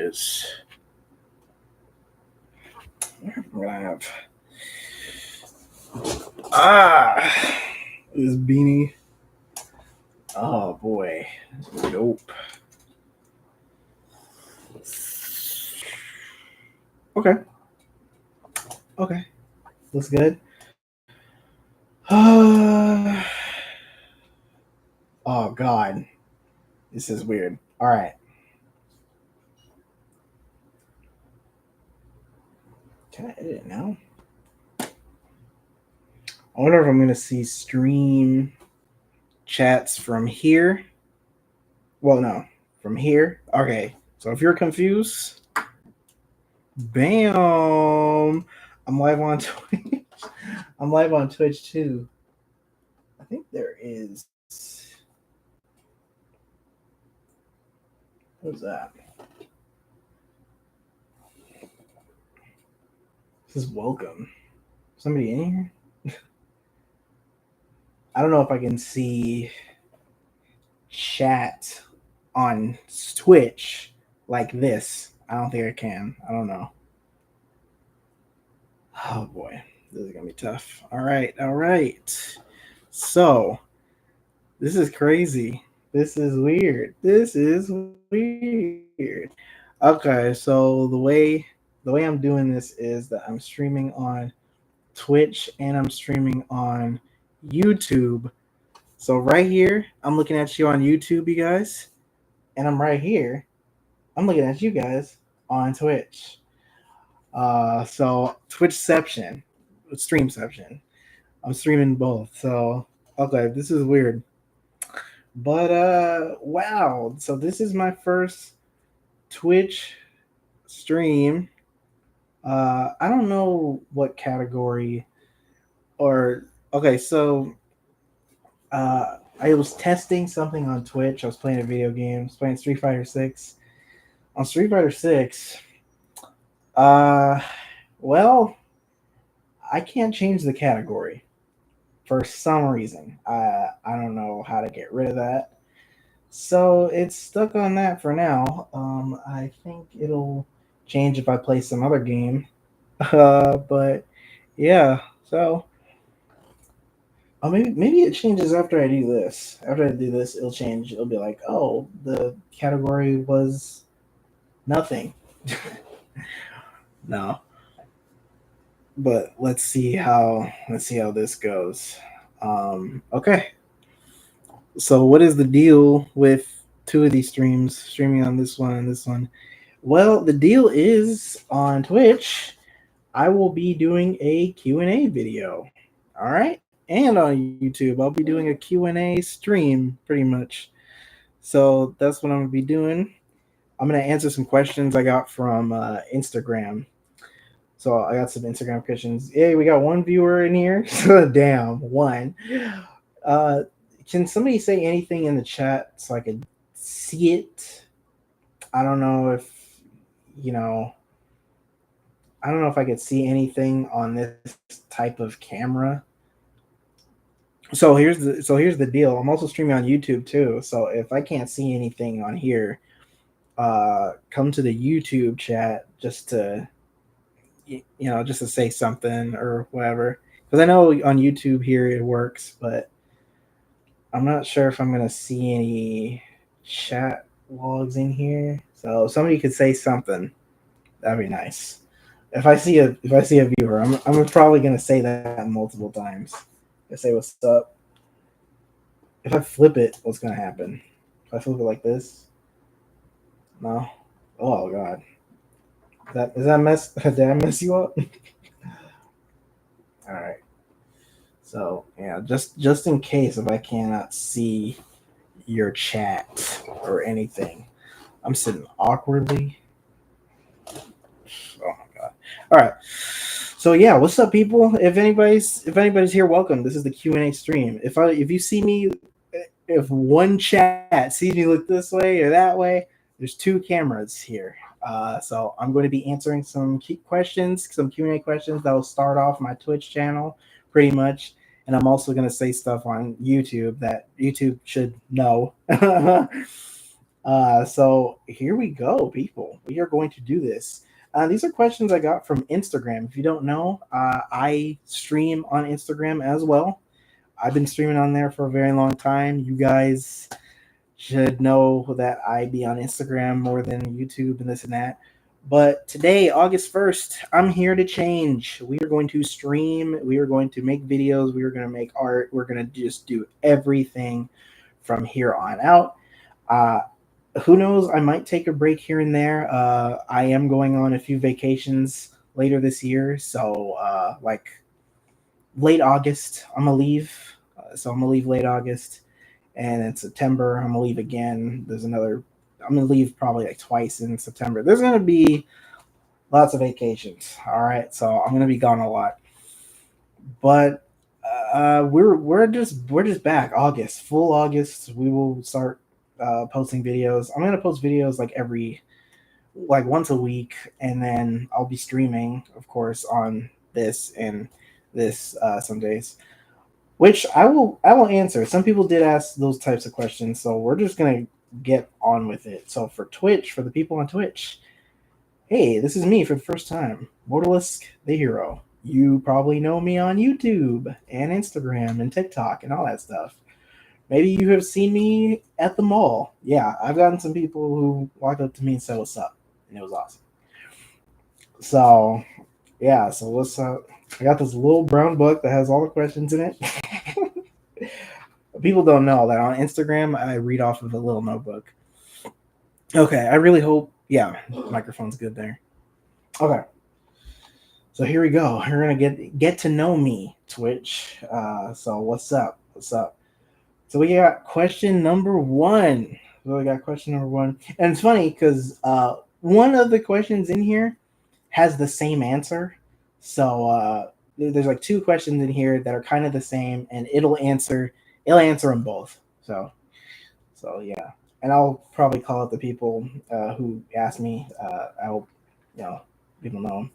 is. I'm gonna have this beanie. Oh boy, nope. Okay, okay, looks good. Oh god, this is weird. All right, can I edit it now? I wonder if I'm gonna see stream chats from here. Well, no, from here. Okay, so if you're confused, bam! I'm live on Twitch. I'm live on Twitch too. I think there is. What's that? This is welcome. Somebody in here? I don't know if I can see chat on Twitch like this. I don't think I can. I don't know. Oh boy, this is gonna be tough. All right. So this is crazy. This is weird. This is weird. Okay, so the way I'm doing this is that I'm streaming on Twitch and I'm streaming on YouTube. So right here, I'm looking at you on YouTube, you guys, and I'm right here. I'm looking at you guys on Twitch. So Twitchception, STREAMCEPTION. I'm streaming both. So okay, this is weird. But wow. So this is my first Twitch stream. I don't know what category or okay, so I was testing something on Twitch. I was playing a video game. I was playing Street Fighter 6. On Street Fighter 6, uh well, I can't change the category for some reason. I don't know how to get rid of that. So it's stuck on that for now. I think it'll change if I play some other game. But yeah, so maybe it changes after I do this. After I do this, it'll change. It'll be like, oh, the category was nothing. No, but let's see how this goes. Okay, so what is the deal with two of these streams streaming on this one and this one? Well, the deal is on Twitch I will be doing a Q&A video. All right? And on YouTube I'll be doing a Q&A stream pretty much. So that's what I'm going to be doing. I'm going to answer some questions I got from Instagram. So I got some Instagram questions. Hey, we got one viewer in here. Damn, one. Uh, can somebody say anything in the chat so I could see it? I don't know if you know. I don't know if I could see anything on this type of camera. So here's the deal. I'm also streaming on YouTube too. So if I can't see anything on here, come to the YouTube chat just to say something or whatever. Because I know on YouTube here it works, but I'm not sure if I'm gonna see any chat logs in here. So somebody could say something. That'd be nice. If I see a viewer, I'm probably gonna say that multiple times. I say what's up. If I flip it, what's gonna happen? If I flip it like this, no. Oh god, is that mess? Did I mess you up? All right. So yeah, just in case if I cannot see your chat or anything, I'm sitting awkwardly. Oh my god. All right. So yeah, what's up, people? If anybody's here, welcome. This is the Q&A stream. If you see me, if one chat sees me look this way or that way, there's two cameras here. So I'm going to be answering some key questions, some Q&A questions that will start off my Twitch channel, pretty much. And I'm also going to say stuff on YouTube that YouTube should know. So here we go, people. We are going to do this. These are questions I got from Instagram. If you don't know, I stream on Instagram as well. I've been streaming on there for a very long time. You guys should know that I be on Instagram more than YouTube and this and that. But today, August 1st, I'm here to change. We are going to stream. We are going to make videos. We are going to make art. We're going to just do everything from here on out. Uh, who knows? I might take a break here and there. I am going on a few vacations later this year. So, like late August, I'm going to leave. So, I'm going to leave late August, and in September I'm gonna leave again. I'm gonna leave probably like twice in September. There's gonna be lots of vacations. All right, so I'm gonna be gone a lot, but we're just back. August, full August. We will start posting videos. I'm gonna post videos like once a week, and then I'll be streaming, of course, on this and this some days, which I will answer. Some people did ask those types of questions, so we're just gonna get on with it. So for Twitch, for the people on Twitch, hey, this is me for the first time, Mortalisk the Hero. You probably know me on YouTube and Instagram and TikTok and all that stuff. Maybe you have seen me at the mall. Yeah, I've gotten some people who walked up to me and said what's up, and it was awesome. So yeah, so what's up? I got this little brown book that has all the questions in it. People don't know that on Instagram I read off of a little notebook. Okay, I really hope. Yeah, microphone's good there. Okay, so here we go. We're gonna get to know me, Twitch. So what's up? What's up? So we got question number one. And it's funny because one of the questions in here has the same answer. So there's like two questions in here that are kind of the same, and it'll answer them both. So yeah, and I'll probably call out the people who asked me. I hope you know people know them.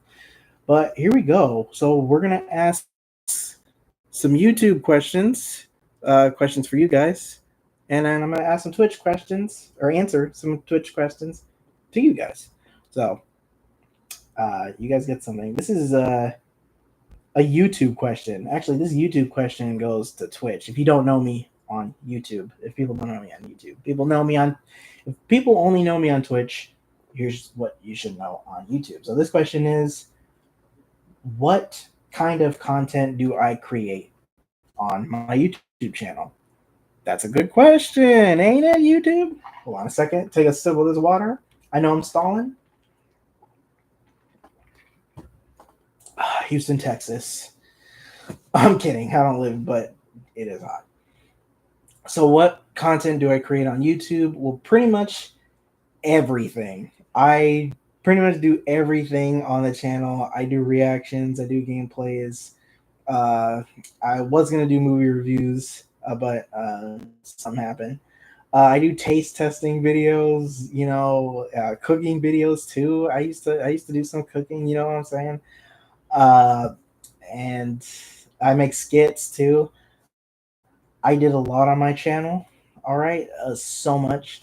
But here we go. So we're gonna ask some YouTube questions for you guys, and then I'm gonna ask some Twitch questions or answer some Twitch questions to you guys. So you guys get something. This is a YouTube question. Actually, this YouTube question goes to Twitch. If you don't know me on YouTube, if people don't know me on YouTube, if people only know me on Twitch, here's what you should know on YouTube. So this question is, what kind of content do I create on my YouTube channel? That's a good question, ain't it, YouTube? Hold on a second. Take a sip of this water. I know I'm stalling. Houston, Texas. I'm kidding. I don't live, but it is hot. So, what content do I create on YouTube? Well, pretty much everything. I pretty much do everything on the channel. I do reactions, I do gameplays. Uh, I was going to do movie reviews, but something happened. I do taste testing videos, cooking videos too. I used to do some cooking, you know what I'm saying? Uh, and I make skits too. I did a lot on my channel. All right, so much.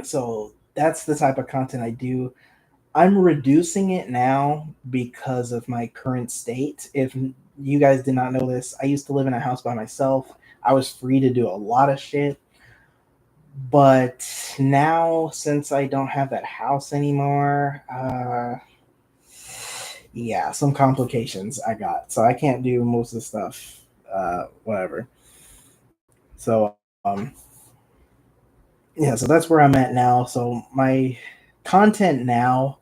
So that's the type of content I do. I'm reducing it now because of my current state. If you guys did not know this, I used to live in a house by myself. I was free to do a lot of shit. But now, since I don't have that house anymore, yeah, some complications I got. So I can't do most of the stuff, whatever. So, yeah, so that's where I'm at now. So my content now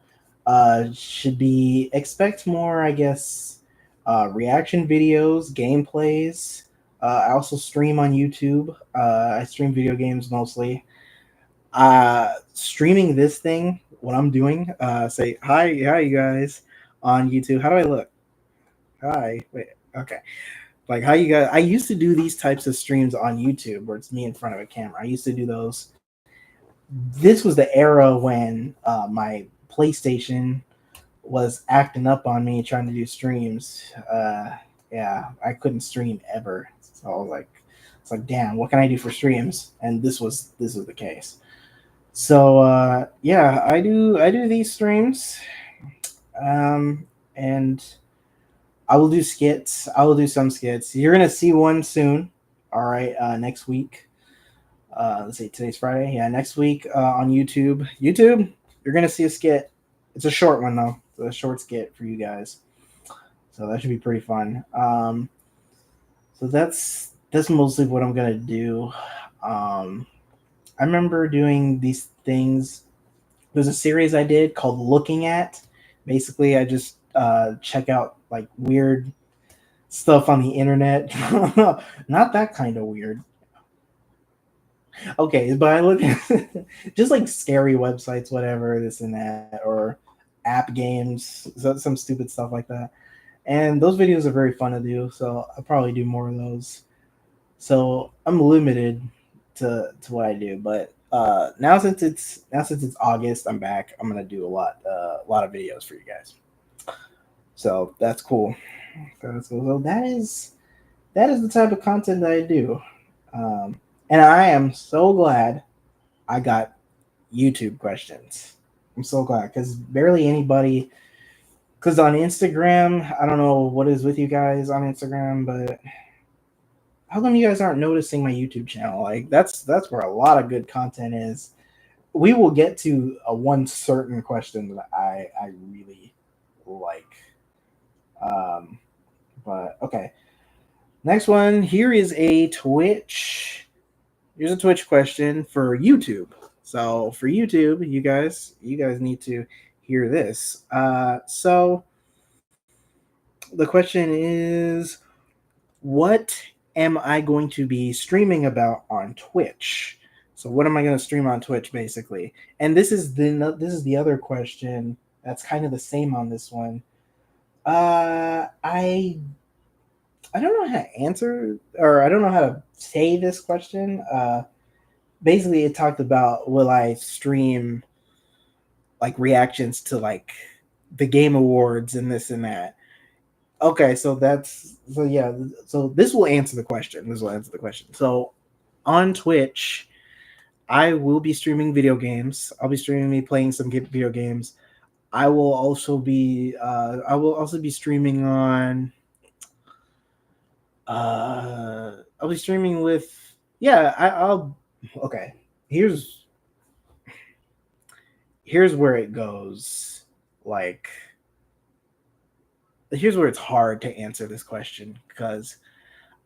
should be expect more, I guess, reaction videos, gameplays. I also stream on YouTube. I stream video games mostly. Streaming this thing, what I'm doing, say hi, you guys on YouTube. How do I look? Hi, wait, okay. Like how you guys, I used to do these types of streams on YouTube where it's me in front of a camera. I used to do those. This was the era when my PlayStation was acting up on me trying to do streams. Yeah, I couldn't stream ever. So I was like, it's like, damn, what can I do for streams? And this was the case. So yeah, I do these streams, and I will do skits. I will do some skits. You're gonna see one soon. All right, next week. Let's see, today's Friday. Yeah, next week on YouTube. YouTube, you're gonna see a skit. It's a short one though. It's a short skit for you guys. So that should be pretty fun. So that's mostly what I'm gonna do. Um, I remember doing these things. There's a series I did called Looking At. Basically, I just check out like weird stuff on the internet. Not that kind of weird. Okay, but I look at just like scary websites, whatever, this and that, or app games, some stupid stuff like that. And those videos are very fun to do, so I'll probably do more of those. So I'm limited to what I do, but now since it's August, I'm back. I'm gonna do a lot of videos for you guys. So that's cool. That's cool. So that is the type of content that I do, and I am so glad I got YouTube questions. I'm so glad because barely anybody. Because on Instagram, I don't know what is with you guys on Instagram, but how come you guys aren't noticing my YouTube channel? Like that's where a lot of good content is. We will get to a one certain question that I really like. Um, but okay, next one. Here is a Twitch. Here's a Twitch question for YouTube. So for YouTube, you guys need to hear this. So the question is, what am I going to be streaming about on Twitch? So what am I going to stream on Twitch basically? And this is the other question that's kind of the same on this one. I don't know how to answer, or I don't know how to say this question. Basically it talked about, will I stream like reactions to like the game awards and this and that. Okay, so yeah, so this will answer the question. This will answer the question. So on Twitch, I will be streaming video games. I'll be streaming me playing some video games. I will also be streaming on I'll be streaming with, yeah, I'll okay. Here's here's where it goes. Like, here's where it's hard to answer this question because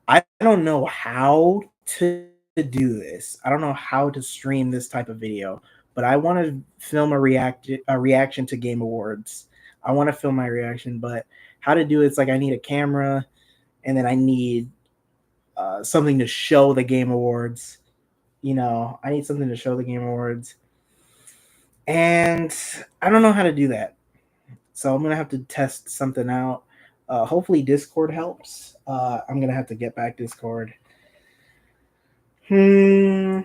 I don't know how to do this. I don't know how to stream this type of video, but I want to film a reaction to Game Awards. I want to film my reaction, but how to do it's like I need a camera, and then I need something to show the Game Awards. I need something to show the Game Awards, and I don't know how to do that. So I'm gonna have to test something out. Hopefully Discord helps. I'm gonna have to get back Discord. Hmm.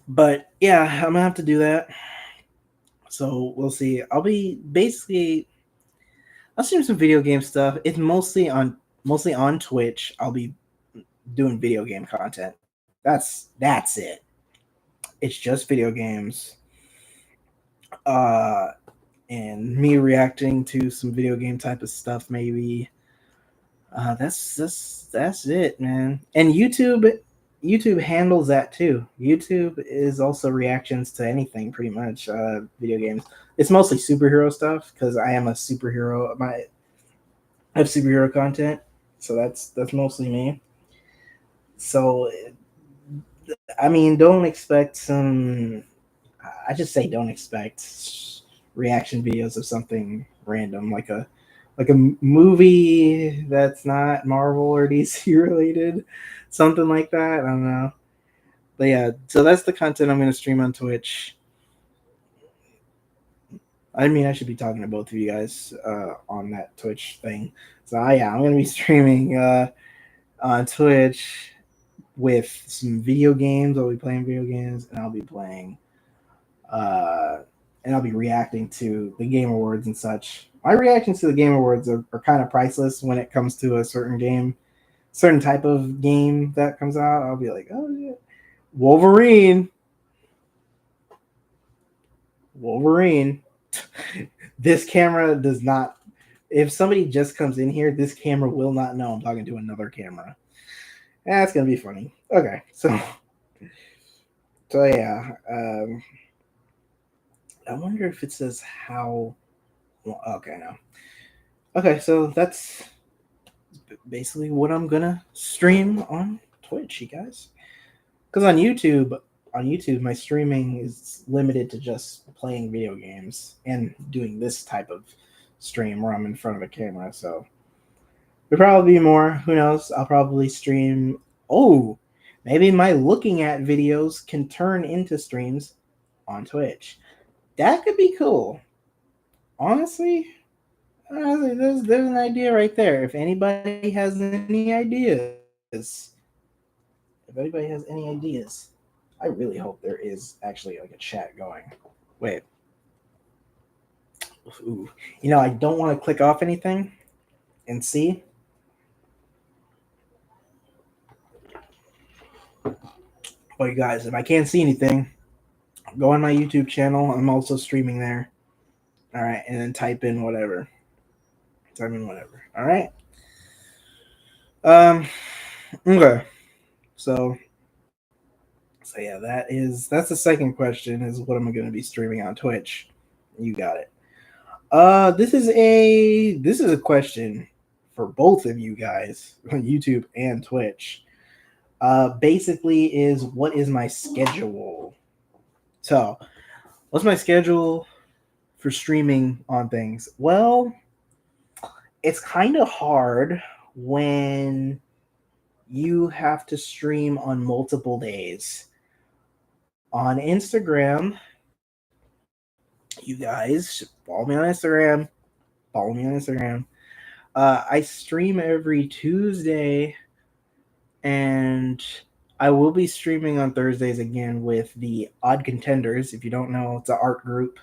But yeah, I'm gonna have to do that. So we'll see. I'll stream some video game stuff. It's mostly on Twitch. I'll be doing video game content. That's it. It's just video games. Uh and me reacting to some video game type of stuff maybe. That's it, man. And YouTube handles that too. YouTube is also reactions to anything, pretty much. Video games. It's mostly superhero stuff because I am a superhero. I have superhero content, so that's mostly me. So I mean, don't expect some. I just say don't expect reaction videos of something random like a movie that's not Marvel or DC related, something like that. I don't know. But yeah, so that's the content I'm gonna stream on Twitch. I mean, I should be talking to both of you guys on that Twitch thing. So yeah, I'm gonna be streaming on Twitch with some video games. I'll be playing video games, and uh, I'll be reacting to the Game Awards and such. My reactions to the Game Awards are kind of priceless when it comes to a certain type of game that comes out. I'll be like, oh yeah, Wolverine. Wolverine. This camera does not. If somebody just comes in here, this camera will not know I'm talking to another camera. That's gonna be funny. Okay, so yeah. I wonder if it says how. Well, okay, no. Okay, so that's basically what I'm gonna stream on Twitch, you guys. Because on YouTube, my streaming is limited to just playing video games and doing this type of stream where I'm in front of a camera. So there'll probably be more. Who knows? I'll probably stream. Oh, maybe my looking at videos can turn into streams on Twitch. That could be cool. Honestly, there's an idea right there. If anybody has any ideas, I really hope there is actually like a chat going. Wait, ooh, I don't want to click off anything and see. But you guys, if I can't see anything, go on my YouTube channel. I'm also streaming there. All right, and then type in whatever. All right. Um. Okay. So. So yeah, that's the second question. Is what am I going to be streaming on Twitch? You got it. This is a question for both of you guys on YouTube and Twitch. Basically, is what is my schedule? So, what's my schedule for streaming on things? Well, it's kind of hard when you have to stream on multiple days. On Instagram, you guys follow me on Instagram. Follow me on Instagram. I stream every Tuesday, and I will be streaming on Thursdays again with the Odd Contenders. If you don't know, it's an art group.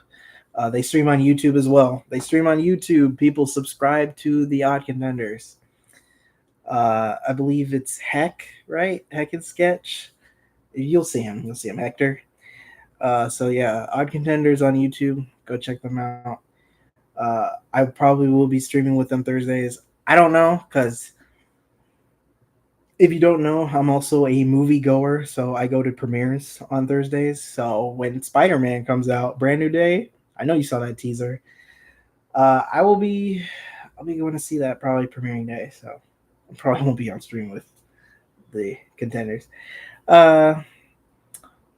They stream on YouTube as well. They stream on YouTube. People subscribe to the Odd Contenders. I believe it's Heck, right? Heck and Sketch. You'll see him. You'll see him, Hector. So yeah, Odd Contenders on YouTube. Go check them out. I probably will be streaming with them Thursdays. I don't know, because if you don't know, I'm also a movie goer, so I go to premieres on Thursdays. So when Spider-Man comes out, brand new day, I know you saw that teaser. I'll be going to see that probably premiering day. So I probably won't be on stream with the contenders. Uh,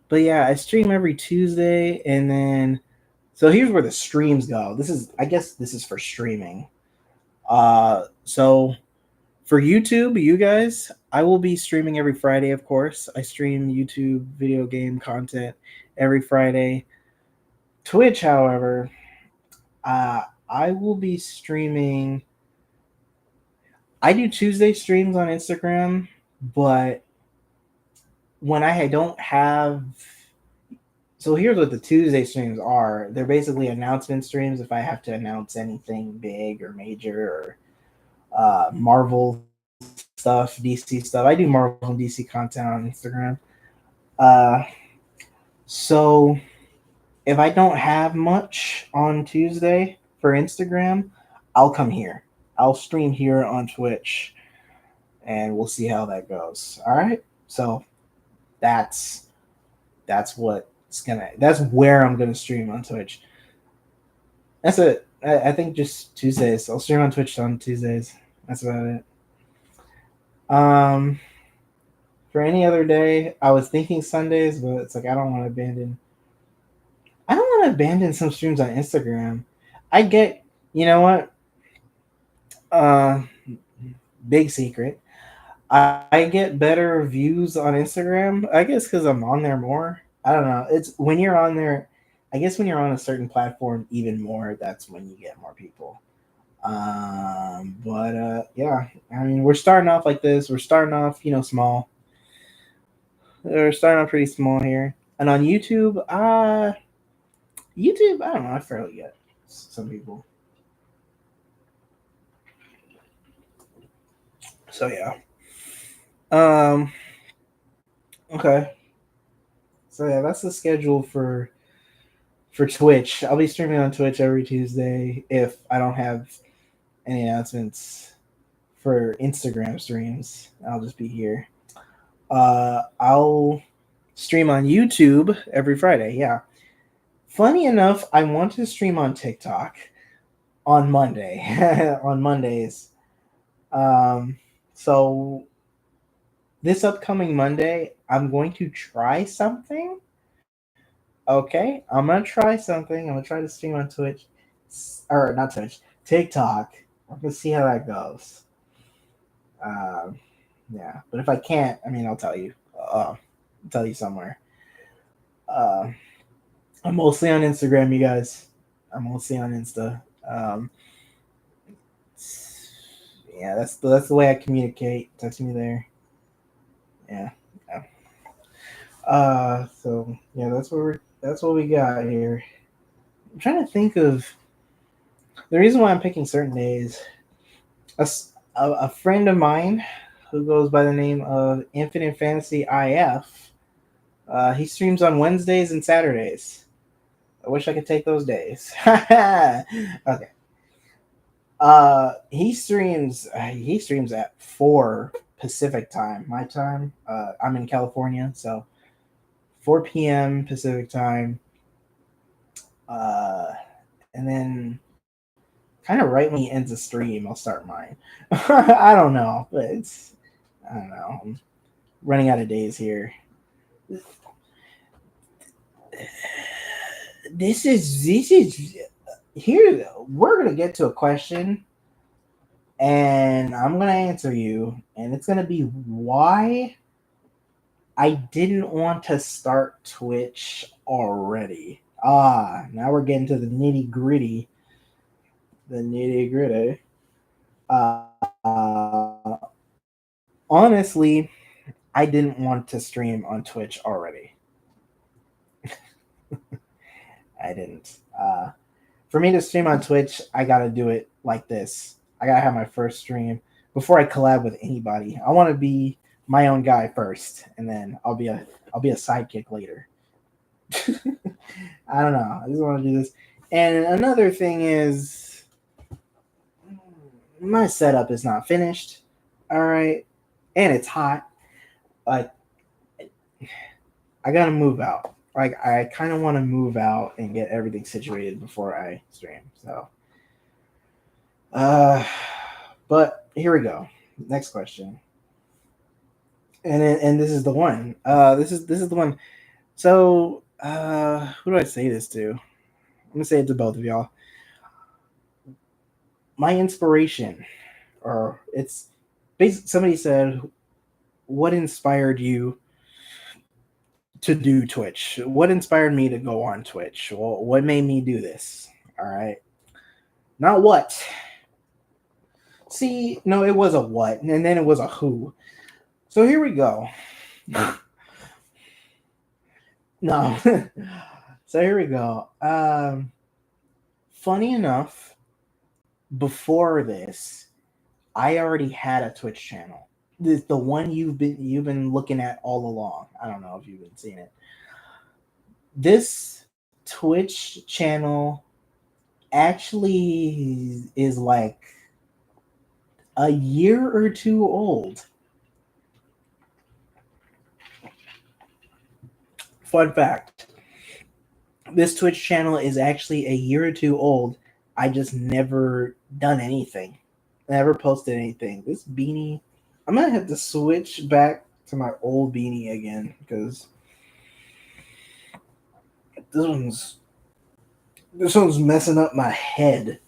but yeah, I stream every Tuesday, and then so here's where the streams go. I guess this is for streaming. So for YouTube, you guys, I will be streaming every Friday, of course. I stream YouTube video game content every Friday. Twitch, however, I will be streaming. I do Tuesday streams on Instagram, but when I don't have. So here's what the Tuesday streams are. They're basically announcement streams if I have to announce anything big or major or Marvel stuff, DC stuff. I do Marvel and DC content on Instagram. Uh, so if I don't have much on Tuesday for Instagram, I'll come here. I'll stream here on Twitch, and we'll see how that goes. All right. So that's that's where I'm gonna stream on Twitch. That's it. I think just Tuesdays. I'll stream on Twitch on Tuesdays. That's about it. Um, for any other day, I was thinking Sundays, but it's like I don't want to abandon. I don't want to abandon some streams on Instagram. I get, you know what? Uh, Big secret. I get better views on Instagram. I guess because I'm on there more. I don't know. It's when you're on there. I guess when you're on a certain platform, even more. That's when you get more people. But yeah. I mean, we're starting off like this. We're starting off, small. We're starting off pretty small here. And on YouTube, I don't know. I fairly get some people. So yeah. Um. Okay. So yeah, that's the schedule for for Twitch. I'll be streaming on Twitch every Tuesday if I don't have any announcements for Instagram streams. I'll just be here. I'll stream on YouTube every Friday. Yeah. Funny enough, I want to stream on TikTok on Monday. On Mondays. So this upcoming Monday, I'm going to try something. Okay, I'm gonna try something. I'm gonna try to stream on Twitch, or not Twitch, TikTok. I'm gonna see how that goes. Um, yeah, but if I can't, I mean, I'll tell you. Tell you somewhere. Uh, I'm mostly on Instagram, you guys. I'm mostly on Insta. Yeah, that's the way I communicate. Text me there. Yeah. Yeah. So yeah, that's what we got here. I'm trying to think of the reason why I'm picking certain days. A friend of mine who goes by the name of Infinite Fantasy IF. He streams on Wednesdays and Saturdays. I wish I could take those days. Okay. He streams at 4 Pacific time, my time. I'm in California, so 4 p.m. Pacific time. Uh, and then kind of right when he ends the stream, I'll start mine. I don't know, but I don't know. I'm running out of days here. This is here. We're gonna get to a question, and I'm gonna answer you, and it's gonna be why I didn't want to start Twitch already. Now we're getting to the nitty gritty. The nitty gritty. Honestly, I didn't want to stream on Twitch already. I didn't. For me to stream on Twitch, I gotta do it like this. I gotta have my first stream before I collab with anybody. I want to be my own guy first, and then I'll be a sidekick later. I don't know. I just want to do this. And another thing is, my setup is not finished. All right, and it's hot. Like, I gotta move out. Like, I kind of want to move out and get everything situated before I stream. So, but here we go. Next question. And this is the one. This is the one. So, who do I say this to? I'm gonna say it to both of y'all. My inspiration, or it's basically somebody said, "What inspired you to do Twitch? What inspired me to go on Twitch? Well, what made me do this?" All right, not what. See, no, it was a what, and then it was a who. So here we go. No. So here we go. Funny enough, before this, I already had a Twitch channel. The one you've been looking at all along. I don't know if you've been seeing it. This Twitch channel actually is like a year or two old. Fun fact. This Twitch channel is actually a year or two old. I just never done anything. Never posted anything. This beanie, I'm gonna have to switch back to my old beanie again because this one's messing up my head.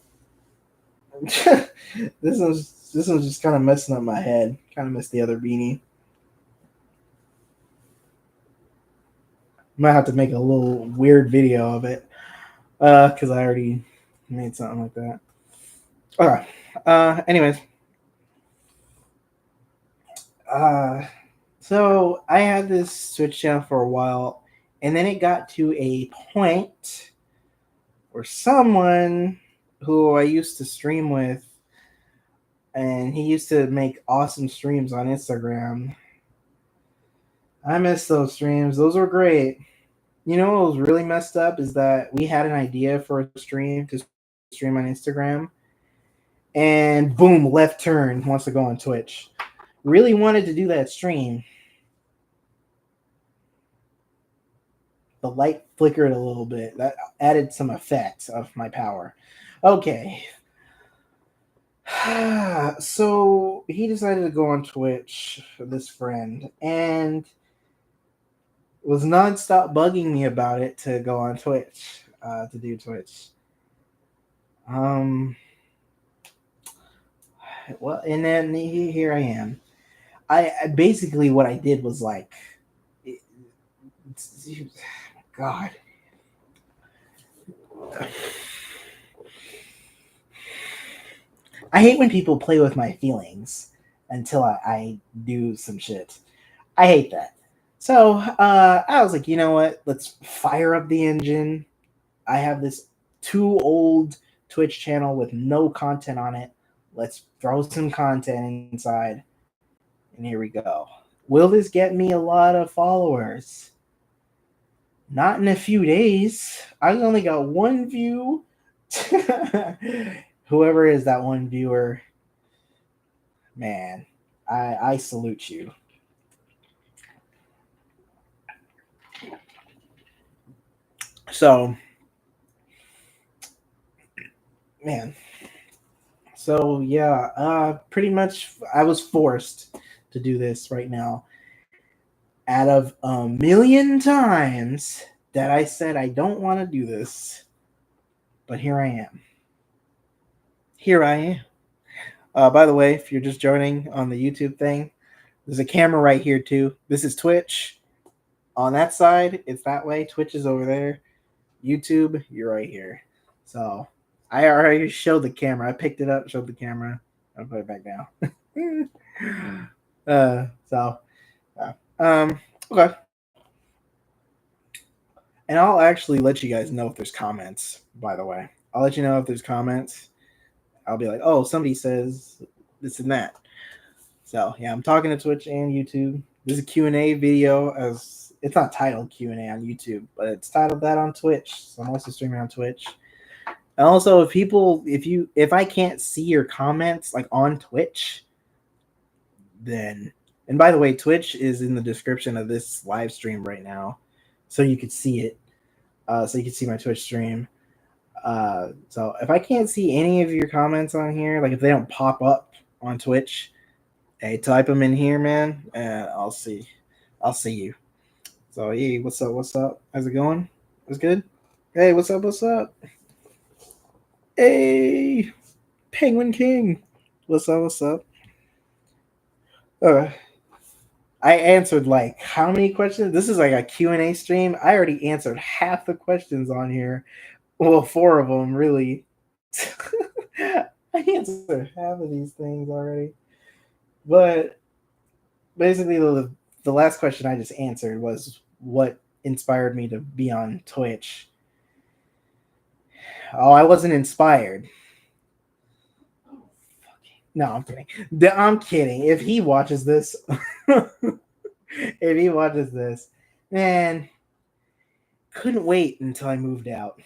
this one's just kind of messing up my head. Kind of missed the other beanie. Might have to make a little weird video of it because I already made something like that. Okay. Anyways. So I had this Twitch channel for a while, and then it got to a point where someone who I used to stream with, and he used to make awesome streams on Instagram. I miss those streams. Those were great. You know what was really messed up is that we had an idea for a stream to stream on Instagram, and boom, left turn wants to go on Twitch. Really wanted to do that stream. The light flickered a little bit. That added some effects of my power. Okay. So he decided to go on Twitch, this friend, and was nonstop bugging me about it to go on Twitch, to do Twitch. Um, well, and then here I am. I basically what I did was like, God, I hate when people play with my feelings until I do some shit. I hate that. So I was like, you know what? Let's fire up the engine. I have this too old Twitch channel with no content on it. Let's throw some content inside. And here we go. Will this get me a lot of followers? Not in a few days. I only got one view. Whoever is that one viewer, man, I salute you. So, man. So yeah, pretty much I was forced to do this right now. Out of a million times that I said I don't want to do this, but here I am. Here I am. By the way, if you're just joining on the YouTube thing, there's a camera right here too. This is Twitch. On that side, it's that way. Twitch is over there. YouTube, you're right here. So I already showed the camera. I picked it up, showed the camera. I'll put it back down. So, okay. And I'll actually let you guys know if there's comments, by the way. I'll let you know if there's comments. I'll be like, oh, somebody says this and that. So, yeah, I'm talking to Twitch and YouTube. This is a Q&A video. As it's not titled Q&A on YouTube, but it's titled that on Twitch. So I'm also streaming on Twitch. And also, if I can't see your comments like on Twitch, then, and by the way, Twitch is in the description of this live stream right now, so you could see it. So you can see my Twitch stream. So if I can't see any of your comments on here, like if they don't pop up on Twitch, hey, type them in here, man, and I'll see you. So hey, what's up? What's up? How's it going? What's good? Hey, what's up? What's up? Hey, Penguin King. What's up? What's up? Uh, I answered like how many questions? This is like a Q&A stream. I already answered half the questions on here. Well, four of them really. I answered half of these things already. But basically, the last question I just answered was what inspired me to be on Twitch. Oh, I wasn't inspired. No, I'm kidding. I'm kidding. If he watches this, man, couldn't wait until I moved out.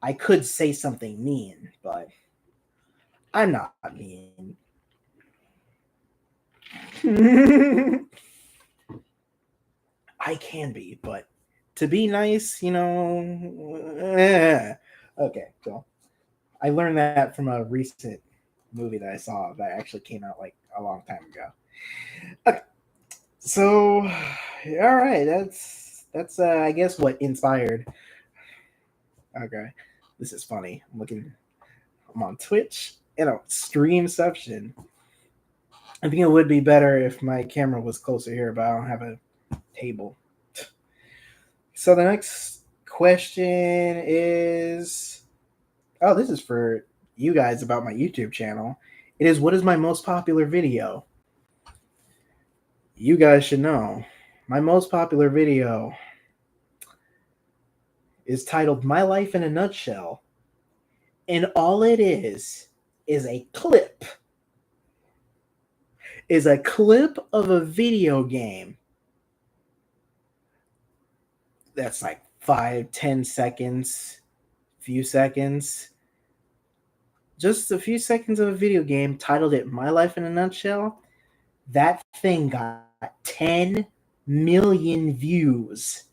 I could say something mean, but I'm not mean. I can be, but to be nice, okay, so I learned that from a recent movie that I saw that actually came out like a long time ago. Okay, so all right, that's I guess what inspired. Okay, this is funny. I'm on Twitch and on STREAMCEPTION. I think it would be better if my camera was closer here, but I don't have a table. So the next question is, oh, this is for you guys about my YouTube channel. It is, what is my most popular video? You guys should know. My most popular video is titled My Life in a Nutshell. And all it is a clip. Is a clip of a video game that's like 5, 10 seconds, few seconds, just a few seconds of a video game, titled it My Life in a Nutshell. That thing got 10 million views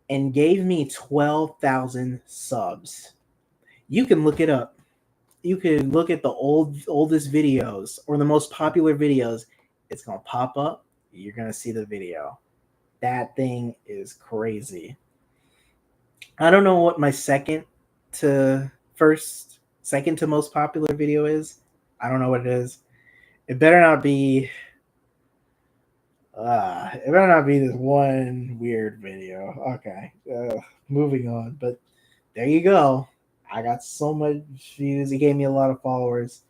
and gave me 12,000 subs. You can look it up. You can look at the oldest videos or the most popular videos. It's going to pop up. You're going to see the video. That thing is crazy. I don't know what my to second to most popular video is. I don't know what it is. It better not be it better not be this one weird video. Okay. Moving on. But there you go. I got so much views. It gave me a lot of followers.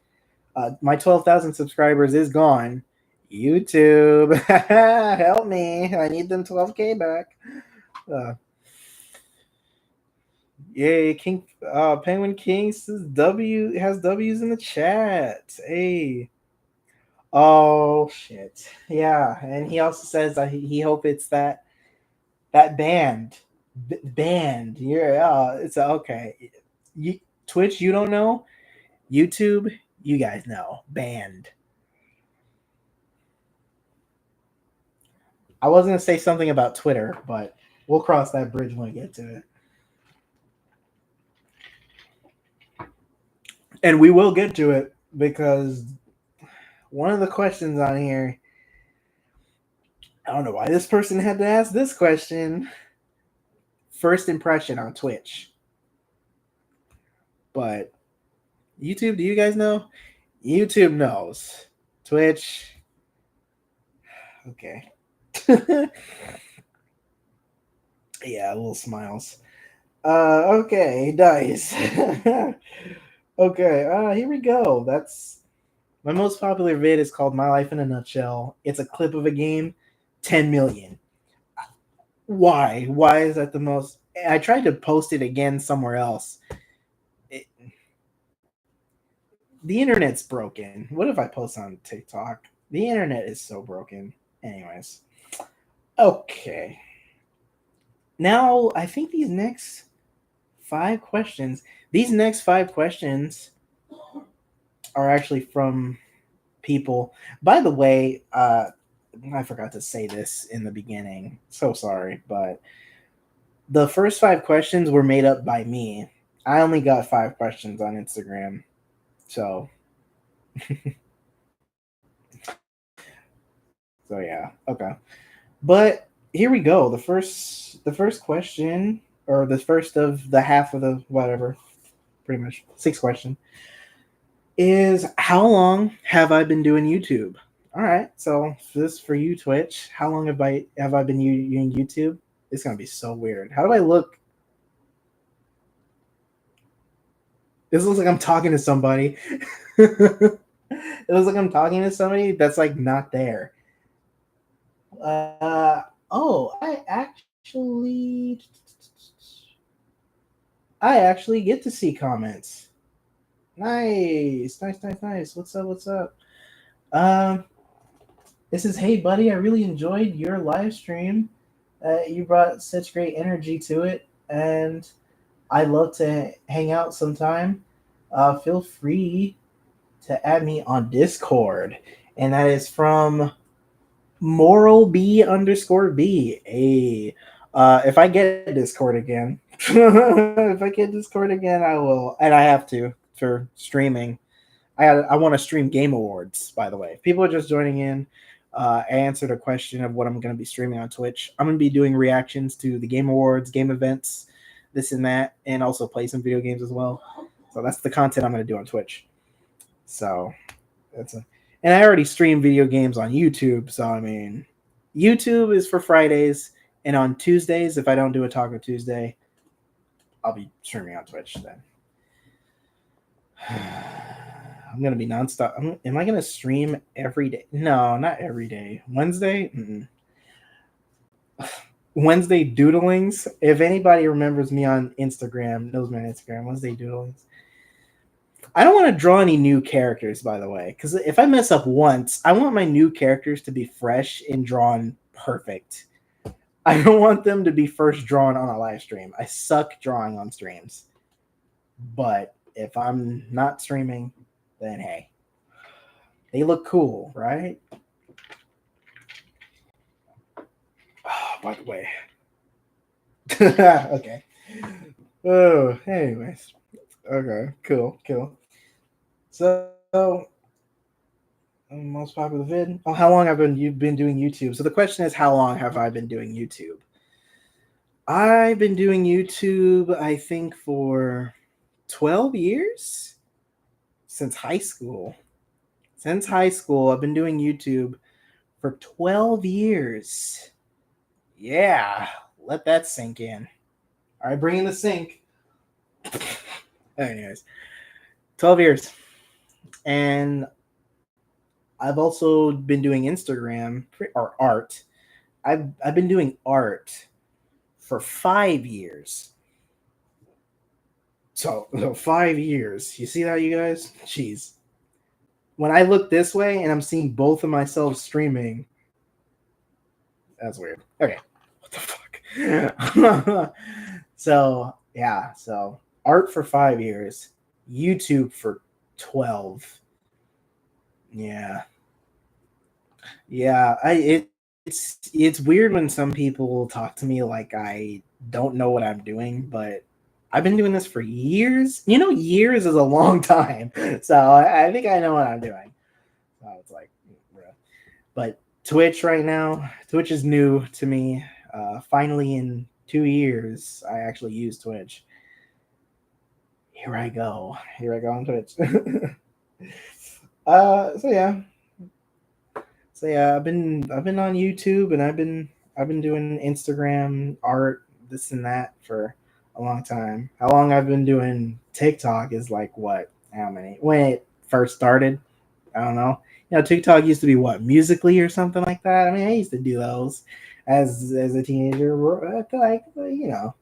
My 12,000 subscribers is gone. YouTube, help me. I need them 12K back. Yay, King Penguin King says W has W's in the chat. Hey. Oh shit. Yeah, and he also says that he hope it's that band. Band. Yeah, it's okay. Twitch, you don't know? YouTube, you guys know. Band. I was going to say something about Twitter, but we'll cross that bridge when we get to it. And we will get to it because one of the questions on here, I don't know why this person had to ask this question. First impression on Twitch. But YouTube, do you guys know? YouTube knows. Twitch. Okay. Yeah, little smiles. Okay, nice. Okay, here we go. That's my most popular vid is called My Life in a Nutshell. It's a clip of a game, 10 million. Why? Why is that the most? I tried to post it again somewhere else. The internet's broken. What if I post on TikTok? The internet is so broken. Anyways. Okay. Now, I think these next 5 questions are actually from people. By the way, I forgot to say this in the beginning. So sorry, but the first 5 questions were made up by me. I only got 5 questions on Instagram. So yeah, okay. But here we go. The first question, or the first of the half of the whatever, pretty much 6 question, is how long have I been doing YouTube? All right, so this for you, Twitch. How long have I been using YouTube? It's gonna be so weird. How do I look? This looks like I'm talking to somebody. It looks like I'm talking to somebody that's like not there. Oh, I actually get to see comments. Nice. What's up? Um, this is, hey buddy, I really enjoyed your live stream. You brought such great energy to it, and I'd love to hang out sometime. Feel free to add me on Discord, and that is from Moral B_B. Hey, if I get Discord again, if I get Discord again, I will, and I have to for streaming. I want to stream Game Awards, by the way. If people are just joining in, I answered a question of what I'm going to be streaming on Twitch. I'm going to be doing reactions to the Game Awards, game events, this and that, and also play some video games as well. So that's the content I'm going to do on Twitch. So and I already stream video games on YouTube. So I mean, YouTube is for Fridays, and on Tuesdays, if I don't do a Taco Tuesday, I'll be streaming on Twitch then. I'm gonna be nonstop. Am I gonna stream every day? No, not every day. Wednesday. Wednesday doodlings. If anybody remembers me on Instagram, knows me on Instagram. Wednesday doodlings. I don't want to draw any new characters, by the way, because if I mess up once, I want my new characters to be fresh and drawn perfect. I don't want them to be first drawn on a live stream. I suck drawing on streams. But if I'm not streaming, then hey, they look cool, right? Oh, by the way. Okay. Oh, anyways. Okay, cool. So, most popular vid. Oh, how long have you've been doing YouTube? So the question is, how long have I been doing YouTube? I've been doing YouTube, I think, for 12 years since high school. Since high school, I've been doing YouTube for 12 years. Yeah, let that sink in. All right, bring in the sink. Anyways, 12 years. And I've also been doing Instagram or art. I've been doing art for 5 years. So 5 years. You see that, you guys? Jeez. When I look this way and I'm seeing both of myself streaming, that's weird. Okay. What the fuck? So yeah, so art for 5 years, YouTube for 12. Yeah. Yeah. It's weird when some people talk to me like I don't know what I'm doing, but I've been doing this for years. You know, years is a long time. So I think I know what I'm doing. So it's like, bruh. But Twitch right now, Twitch is new to me. Finally, in 2 years, I actually use Twitch. Here I go. Here I go on Twitch. So yeah. So yeah, I've been on YouTube and I've been doing Instagram art, this and that for a long time. How long I've been doing TikTok is like what? How many? When it first started, I don't know. You know, TikTok used to be what, Musically or something like that. I mean, I used to do those as a teenager. I feel like, you know,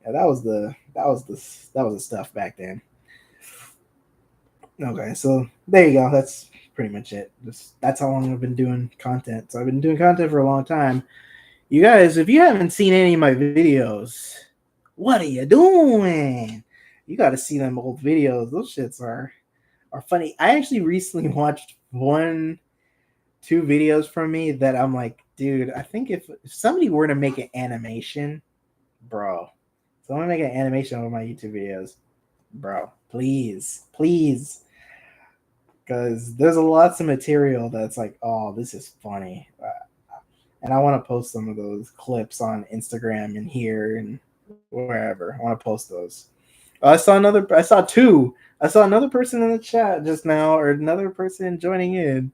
yeah, that was the stuff back then. Okay, so there you go. That's pretty much it. That's how long I've been doing content. So I've been doing content for a long time. You guys, if you haven't seen any of my videos, what are you doing? You got to see them old videos. Those shits are funny. I actually recently watched two videos from me that I'm like, dude, I think if somebody were to make an animation, bro, someone make an animation of my YouTube videos, bro, please, because there's a lots of material that's like, oh, this is funny, and I want to post some of those clips on Instagram and here and wherever. I want to post those. I saw two. I saw another person in the chat just now, or another person joining in.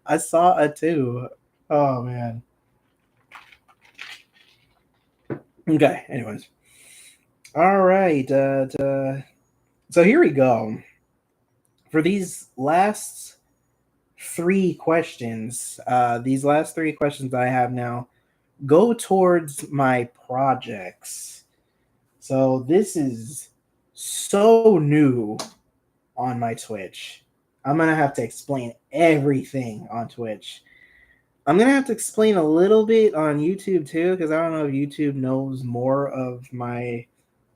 I saw a two. Oh man. Okay. Anyways. All right. So here we go. For these last three questions I have now go towards my projects. So this is so new on my Twitch. I'm gonna have to explain everything on Twitch. I'm gonna have to explain a little bit on YouTube too, because I don't know if YouTube knows more of my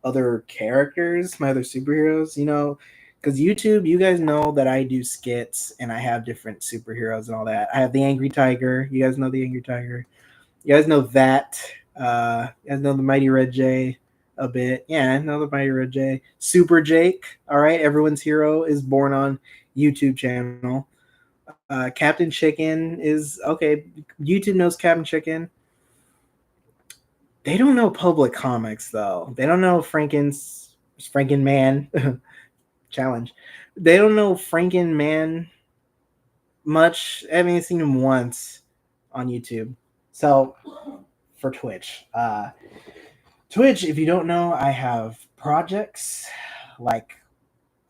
other characters, my other superheroes, you know. Because YouTube, you guys know that I do skits and I have different superheroes and all that. I have the Angry Tiger. You guys know the Angry Tiger. You guys know that. You guys know the Mighty Red J a bit. Yeah, I know the Mighty Red J. Super Jake. All right, everyone's hero is born on YouTube channel. Captain Chicken is okay. YouTube knows Captain Chicken. They don't know Public Comics though. They don't know Franken Man challenge. They don't know Franken Man much. I haven't seen him once on YouTube. So for Twitch, if you don't know, I have projects like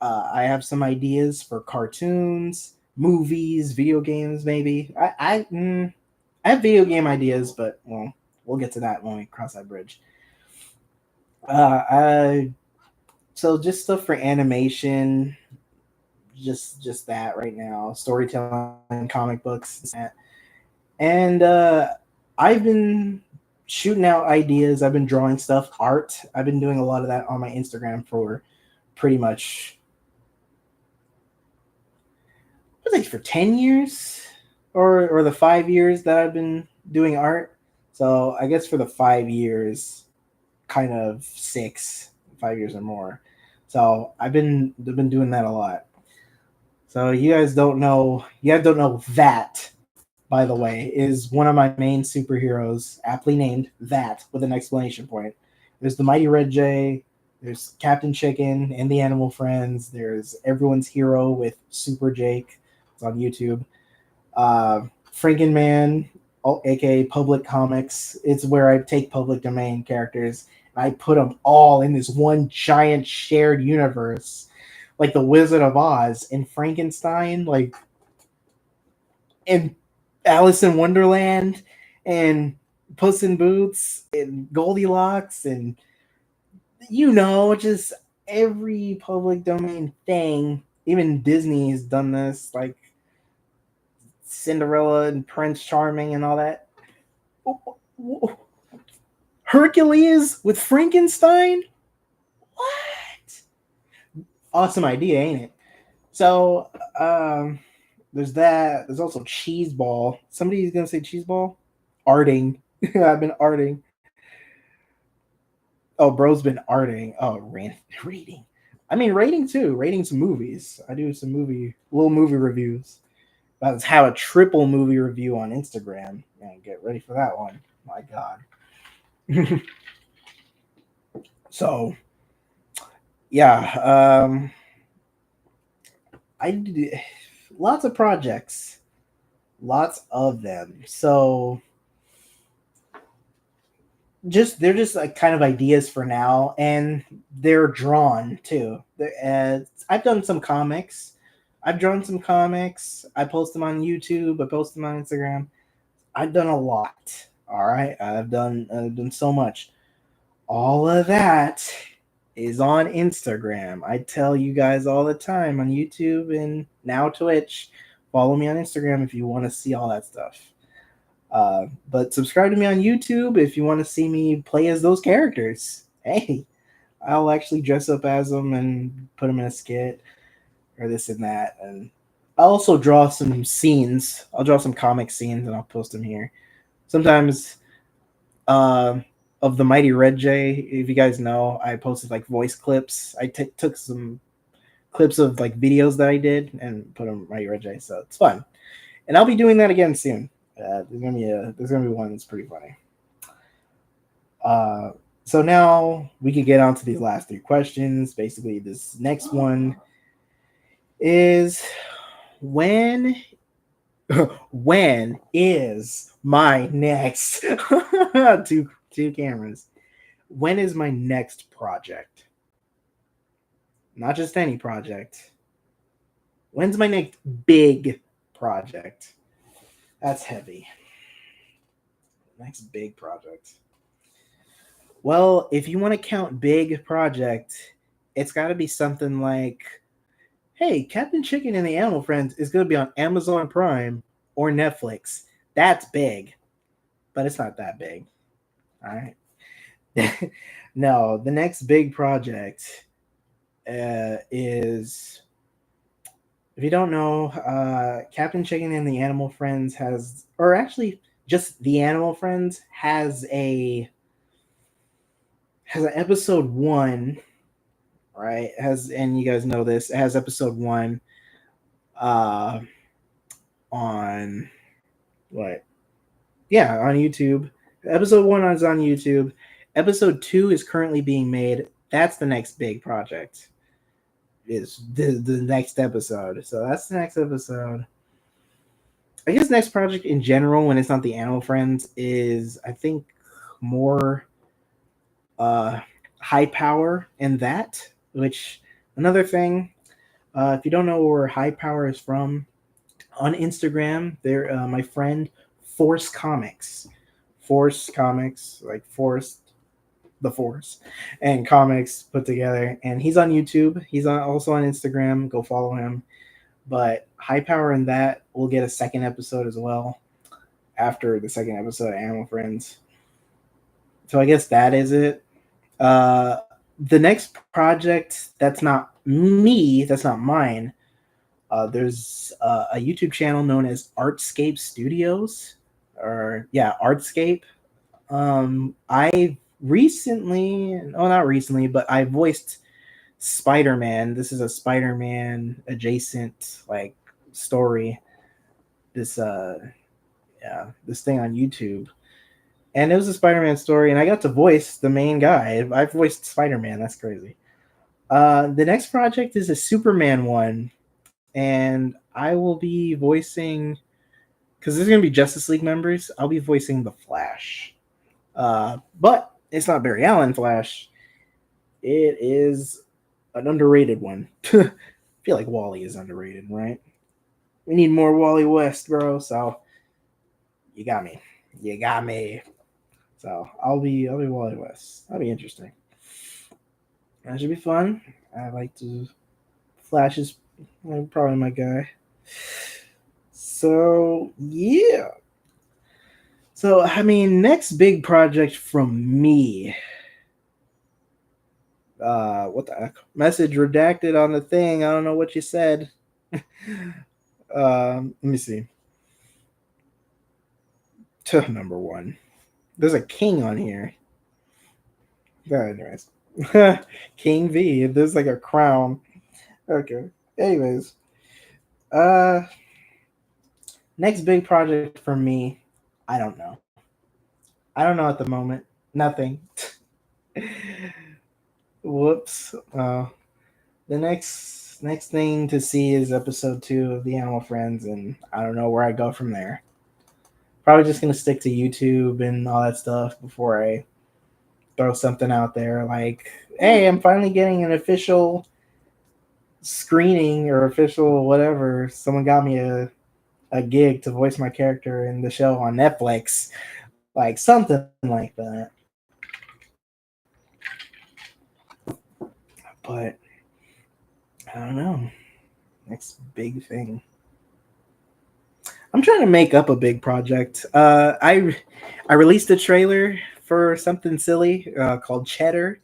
I have some ideas for cartoons, movies, video games. Maybe I have video game ideas, but well, we'll get to that when we cross that bridge. I So just stuff for animation, just that right now, storytelling, comic books, and I've been shooting out ideas. I've been drawing stuff, art. I've been doing a lot of that on my Instagram for pretty much, I think for 10 years, or the 5 years that I've been doing art. So I guess for the 5 years, kind of 5 years or more. So I've been doing that a lot. So you guys don't know that, by the way, is one of my main superheroes, aptly named that with an exclamation point. There's the Mighty Red J, there's Captain Chicken and the Animal Friends, there's Everyone's Hero with Super Jake. It's on YouTube. Frankenman, aka Public Comics. It's where I take public domain characters and I put them all in this one giant shared universe, like the Wizard of Oz and Frankenstein, like and Alice in Wonderland and Puss in Boots and Goldilocks and just every public domain thing. Even Disney has done this, like Cinderella and Prince Charming and all that. Hercules with Frankenstein? What? Awesome idea, ain't it? So, there's that. There's also cheese ball. Somebody's gonna say cheese ball? Arting. I've been arting. Oh, bro's been arting. Oh, rating. I mean, rating too. Rating some movies. I do some little movie reviews. Let's have a triple movie review on Instagram. Man, get ready for that one. My God. So, yeah, I did lots of projects, lots of them. So, they're just like kind of ideas for now, and they're drawn too. I've done some comics. I've drawn some comics. I post them on YouTube. I post them on Instagram. I've done a lot. All right, I've done so much. All of that is on Instagram. I tell you guys all the time on YouTube and now Twitch. Follow me on Instagram if you want to see all that stuff. But subscribe to me on YouTube if you want to see me play as those characters. Hey, I'll actually dress up as them and put them in a skit or this and that. And I'll also draw some scenes. I'll draw some comic scenes and I'll post them here. Sometimes of the Mighty Red J, if you guys know, I posted like voice clips. I took some clips of like videos that I did and put them Mighty Red J. So it's fun. And I'll be doing that again soon. There's gonna be one that's pretty funny. So now we can get on to these last three questions. Basically, this next one is when when is my next two cameras? When is my next project? Not just any project. When's my next big project? That's heavy. Next big project. Well, if you want to count big project, it's got to be something like, hey, Captain Chicken and the Animal Friends is going to be on Amazon Prime or Netflix. That's big, but it's not that big. All right. No, the next big project is, if you don't know, Captain Chicken and the Animal Friends or actually just the Animal Friends has an episode 1, right? And you guys know this. It has episode 1 on what? Yeah, on YouTube. Episode 1 is on YouTube. Episode 2 is currently being made. That's the next big project. Is the next episode. So that's the next episode. I guess next project in general, when it's not the Animal Friends, is I think more high power in that. Which another thing, if you don't know where high power is from, on Instagram, they're my friend Force Comics, like Force, the Force, and comics put together. And he's on YouTube. He's also on Instagram. Go follow him. But high power in that will get a second episode as well after the second episode of Animal Friends. So I guess that is it. The next project that's not me, that's not mine. There's a YouTube channel known as Artscape Studios, or yeah, Artscape. I recently, oh, not recently, but I voiced Spider-Man. This is a Spider-Man adjacent like story. This yeah, this thing on YouTube. And it was a Spider-Man story, and I got to voice the main guy. I voiced Spider-Man. That's crazy. The next project is a Superman one, and I will be voicing, because there's gonna be Justice League members. I'll be voicing the Flash, but it's not Barry Allen Flash. It is an underrated one. I feel like Wally is underrated, right? We need more Wally West, bro. So you got me. You got me. So I'll be Wally West. That'll be interesting. That should be fun. I like to Flash is probably my guy. So yeah. So I mean, next big project from me. What the heck? Message redacted on the thing. I don't know what you said. Let me see. Number one. There's a king on here. Anyways. King V. There's like a crown. Okay. Anyways. Uh Next big project for me. I don't know. I don't know at the moment. Nothing. Whoops. The next thing to see is episode 2 of the Animal Friends, and I don't know where I go from there. Probably just gonna stick to YouTube and all that stuff before I throw something out there like, hey, I'm finally getting an official screening or official whatever. Someone got me a gig to voice my character in the show on Netflix. Like something like that. But I don't know. Next big thing. I'm trying to make up a big project. I released a trailer for something silly called Cheddar.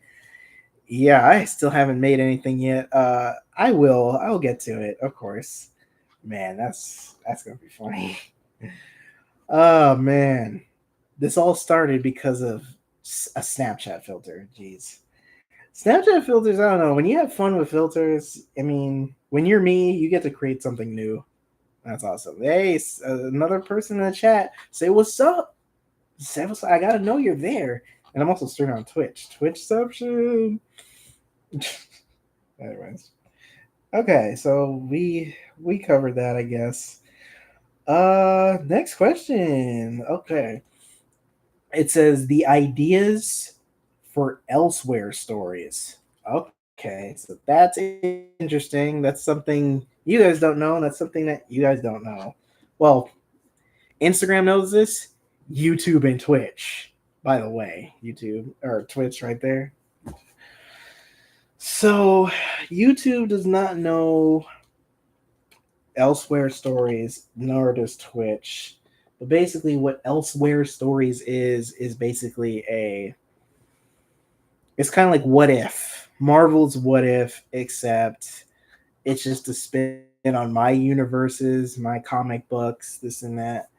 Yeah, I still haven't made anything yet. I will. I'll get to it, of course. Man, that's gonna be funny. Oh man, this all started because of a Snapchat filter. Jeez, Snapchat filters. I don't know. When you have fun with filters, I mean, when you're me, you get to create something new. That's awesome. Hey, another person in the chat. Say what's up. Say what's up. I gotta know you're there. And I'm also streaming on Twitch. Twitchception. Anyways. Okay, so we covered that, I guess. Next question. Okay. It says the ideas for elsewhere stories. Okay, so that's interesting. That's something you guys don't know, and that's something that you guys don't know. Well, Instagram knows this, YouTube and Twitch, by the way. YouTube or Twitch right there. So, YouTube does not know elsewhere stories, nor does Twitch. But basically, what elsewhere stories is basically it's kind of like What If. Marvel's What If, except it's just a spin on my universes, my comic books, this and that.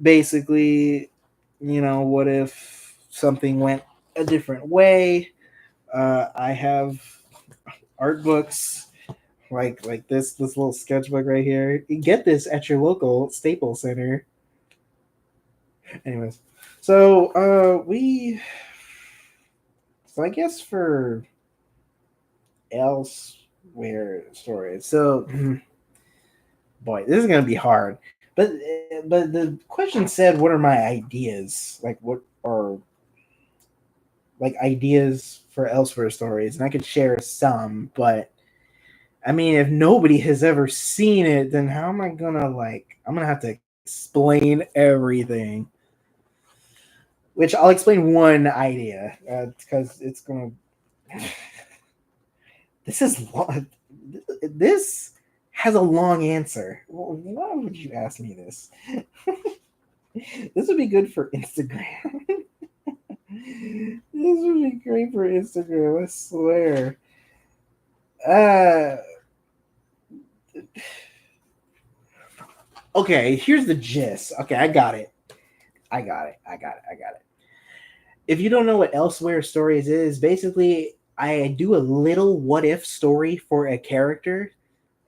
Basically, what if something went a different way? I have art books like this little sketchbook right here. You get this at your local Staples Center. Anyways, so I guess for elsewhere stories. So, boy, this is gonna be hard. But the question said, "What are my ideas? Like what are like ideas for elsewhere stories?" And I could share some, but I mean, if nobody has ever seen it, then how am I gonna I'm gonna have to explain everything. Which I'll explain one idea because it's gonna. This is long. This has a long answer. Why would you ask me this? This would be good for Instagram. would be great for Instagram, I swear. Uh, okay, here's the gist. Okay, I got it. I got it. If you don't know what Elsewhere Stories is, basically I do a little what if story for a character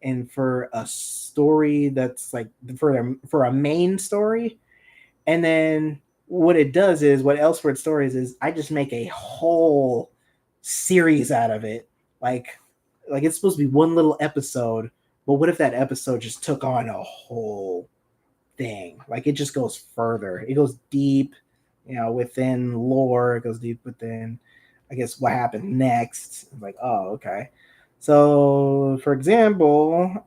and for a story that's like for a main story. And then what it does is what Elsewhere Stories is I just make a whole series out of it. Like it's supposed to be one little episode, but what if that episode just took on a whole thing? Like it just goes further. It goes deep, within lore. It goes deep within, I guess, what happened next. Like, oh, okay. So, for example,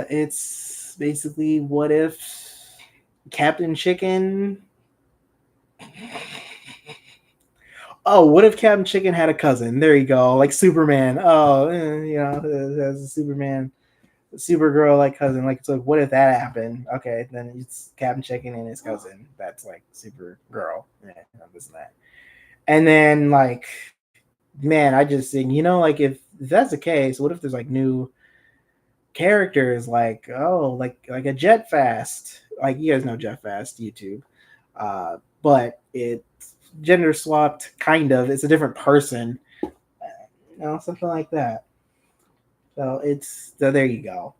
it's basically what if Captain Chicken. Oh, what if Captain Chicken had a cousin? There you go, like Superman. Oh, as a Superman, Supergirl like cousin. Like, so what if that happened? Okay, then it's Captain Chicken and his cousin. That's like Supergirl. Yeah, this and that. And then like, man, I just think like if that's the case, what if there's like new characters like like a Jet Fast? Like you guys know Jet Fast YouTube, but it's gender swapped kind of. It's a different person, something like that. So there you go.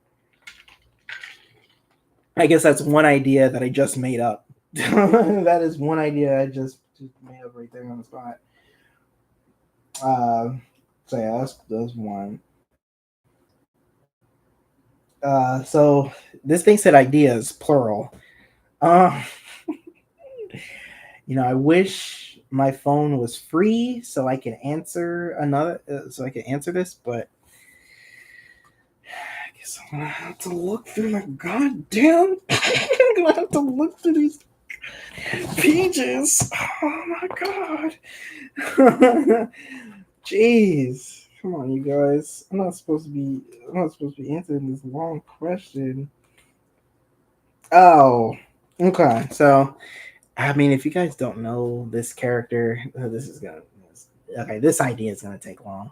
I guess that's one idea that I just made up. That is one idea I just made up right there on the spot. So yeah, that's one. So this thing said ideas plural. Uh, I wish my phone was free so I can answer this, but I guess I'm gonna have to look through the goddamn. I'm gonna have to look through these pages. Oh my god. Jeez. Come on, you guys. I'm not supposed to be answering this long question. Oh. Okay. So I mean, if you guys don't know this character, this idea is gonna take long.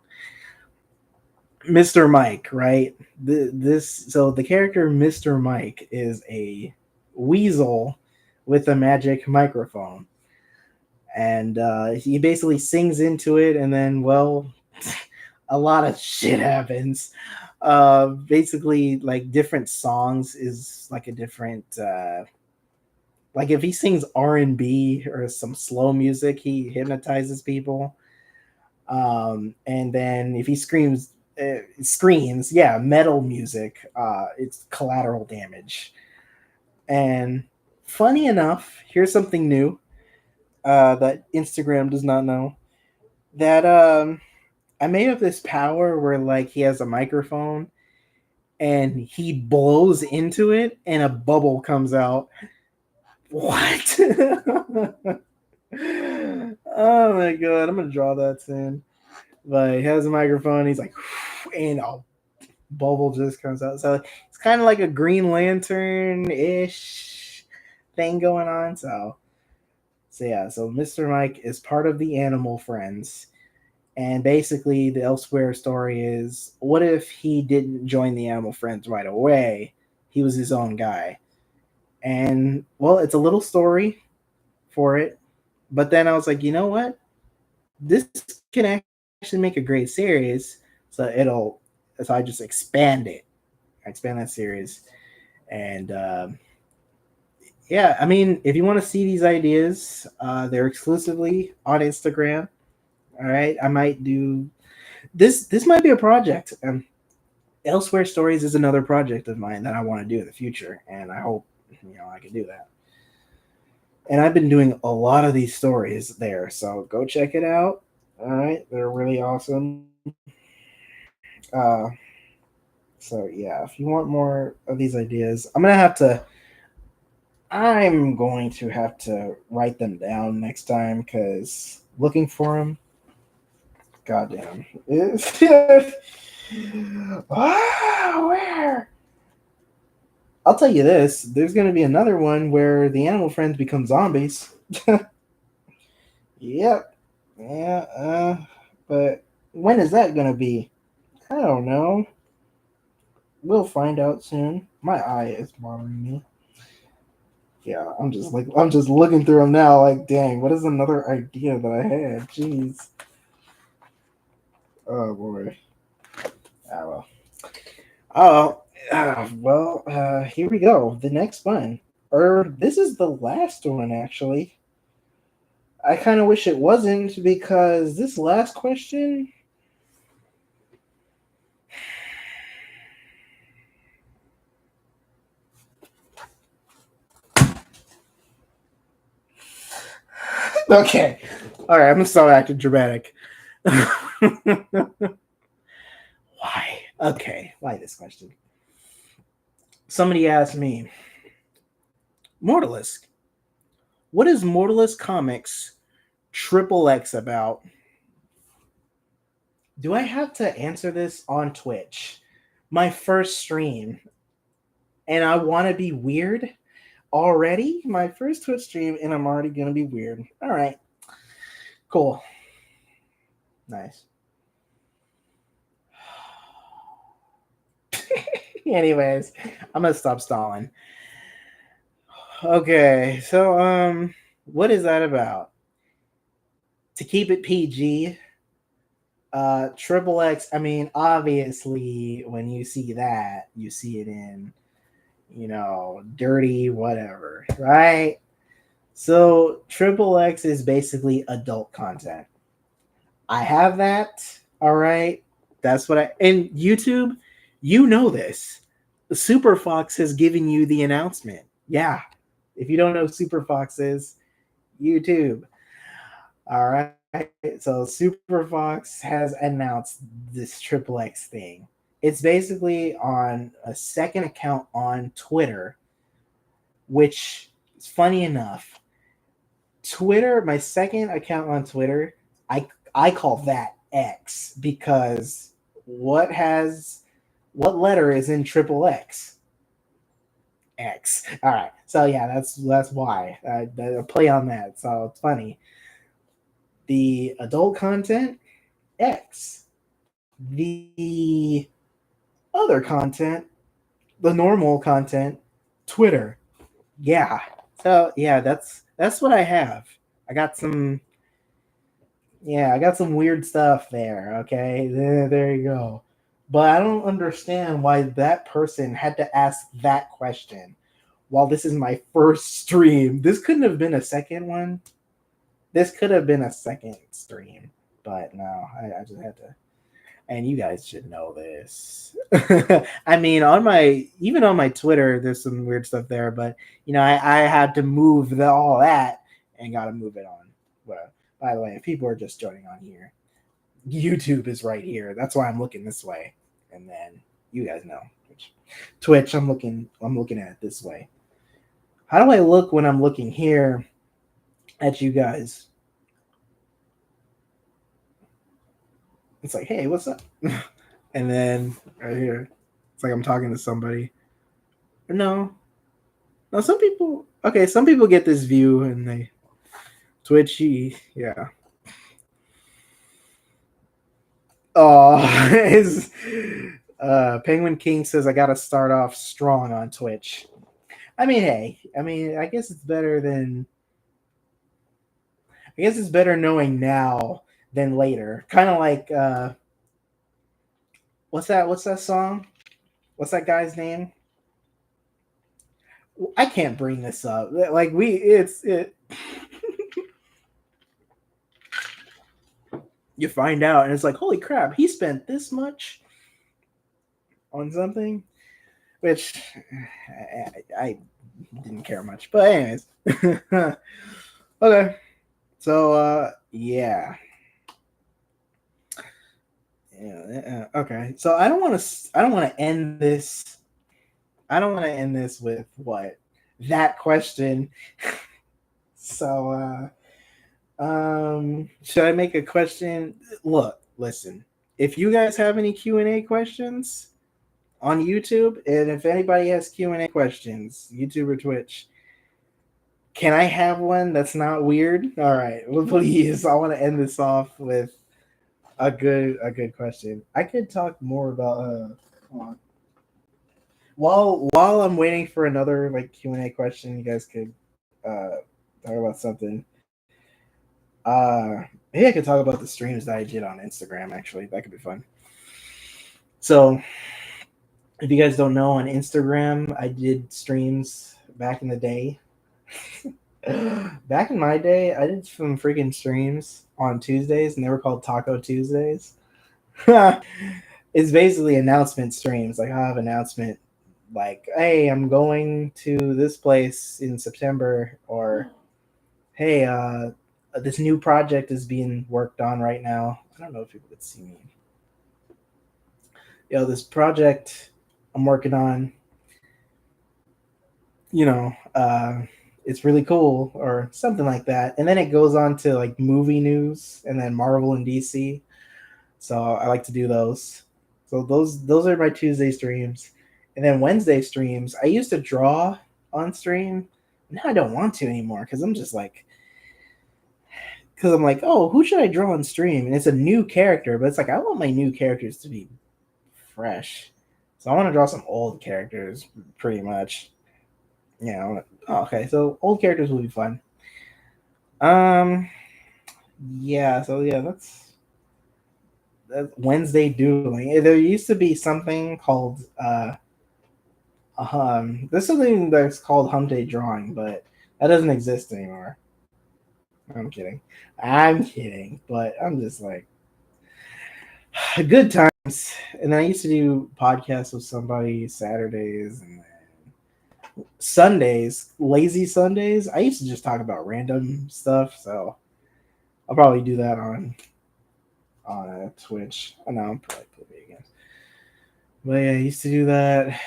Mr. Mike, right? The character Mr. Mike is a weasel with a magic microphone, and he basically sings into it, and then a lot of shit happens. Basically, like different songs is like a different. Like if he sings R&B or some slow music, he hypnotizes people. And then if he screams, yeah, metal music, it's collateral damage. And funny enough, here's something new that Instagram does not know. That I made up this power where like he has a microphone and he blows into it and a bubble comes out. What? Oh my god, I'm gonna draw that soon. But he has a microphone, he's like, and a bubble just comes out. So it's kind of like a Green Lantern ish thing going on. So yeah, so Mr. Mike is part of the Animal Friends. And basically, the Elsewhere story is what if he didn't join the Animal Friends right away? He was his own guy. And, well, it's a little story for it. But then I was like, you know what? This can actually make a great series. So I just expand it. I expand that series. And, yeah, I mean, if you want to see these ideas, they're exclusively on Instagram. All right. I might do this might be a project. Elsewhere Stories is another project of mine that I want to do in the future, and I hope I can do that. And I've been doing a lot of these stories there, so go check it out. All right, they're really awesome. Uh, so yeah, if you want more of these ideas, I'm going to have to write them down next time because looking for them, goddamn, where? I'll tell you this: there's going to be another one where the animal friends become zombies. Yep. Yeah. But when is that going to be? I don't know. We'll find out soon. My eye is bothering me. Yeah, I'm just looking through them now. Like, dang, what is another idea that I had? Jeez. Oh boy. Ah well. Oh here we go. The next one, or this is the last one actually. I kind of wish it wasn't because this last question. Okay, all right. I'm gonna start acting dramatic. Why? Okay, why this question? Somebody asked me, Mortalisk, what is Mortalisk Comics Triple X about? Do I have to answer this on Twitch? My first stream, and I want to be weird already? My first Twitch stream, and I'm already going to be weird. All right. Cool. Nice. Anyways, I'm going to stop stalling. Okay. So, what is that about? To keep it PG, Triple X, I mean, obviously, when you see that, you see it in, dirty whatever, right? So, Triple X is basically adult content. I have that, all right? That's what and YouTube, you know this. Super Fox has given you the announcement. Yeah. If you don't know Super Fox is, YouTube. All right. So Super Fox has announced this Triple X thing. It's basically on a second account on Twitter, which is funny enough. Twitter, my second account on Twitter, I call that X because what letter is in Triple X? X. All right. So yeah, that's why I play on that. So it's funny. The adult content, X. The other content, the normal content, Twitter. Yeah. So yeah, that's what I have. I got some I got some weird stuff there. Okay, there you go. But I don't understand why that person had to ask that question while this is my first stream. This couldn't have been a second one. This could have been a second stream, but no, I just had to. And you guys should know this. I mean, even on my Twitter, there's some weird stuff there, but I had to move all that and got to move it on. Well, by the way, if people are just joining on here, YouTube is right here. That's why I'm looking this way, and then you guys know Twitch. I'm looking at it this way. How do I look when I'm looking here at you guys? It's like, hey, what's up? And then right here, it's like I'm talking to somebody. No, some people. Okay, some people get this view and they Twitchy. Yeah. Oh, his Penguin King says I gotta start off strong on Twitch. I mean, hey, I guess it's better than. I guess it's better knowing now than later. Kind of like what's that? What's that song? What's that guy's name? I can't bring this up. Like it. You find out, and it's like, holy crap, he spent this much on something, which I didn't care much. But anyways, okay. So yeah. Okay. So I don't want to end this. I don't want to end this with what that question. So should I make a question? Look, listen. If you guys have any Q&A questions, on YouTube. And if anybody has Q&A questions, YouTube or Twitch, can I have one that's not weird? All right, well, please. I want to end this off with a good question. I could talk more about hold on. While I'm waiting for another like Q&A question, you guys could talk about something. Maybe I could talk about the streams that I did on Instagram. Actually, that could be fun. So, if you guys don't know, on Instagram, I did streams back in the day. Back in my day, I did some freaking streams on Tuesdays, and they were called Taco Tuesdays. It's basically announcement streams. Like I have announcement, like, "Hey, I'm going to this place in September," or "Hey, this new project is being worked on right now." I don't know if people could see me. This project I'm working on, you know, it's really cool or something like that. And then it goes on to like movie news and then Marvel and DC. So I like to do those. So those are my Tuesday streams. And then Wednesday streams, I used to draw on stream. Now I don't want to anymore because I'm like, oh, who should I draw on stream? And it's a new character, but it's like I want my new characters to be fresh. So I want to draw some old characters pretty much. Okay, so old characters will be fun. Yeah, so yeah, that's Wednesday doodling. There used to be something called there's something that's called Hump Day drawing, but that doesn't exist anymore. I'm kidding. I'm kidding, but I'm just like good times. And then I used to do podcasts with somebody Saturdays and Sundays, lazy Sundays. I used to just talk about random stuff, so I'll probably do that on Twitch. I know I'm probably playing again, but yeah, I used to do that.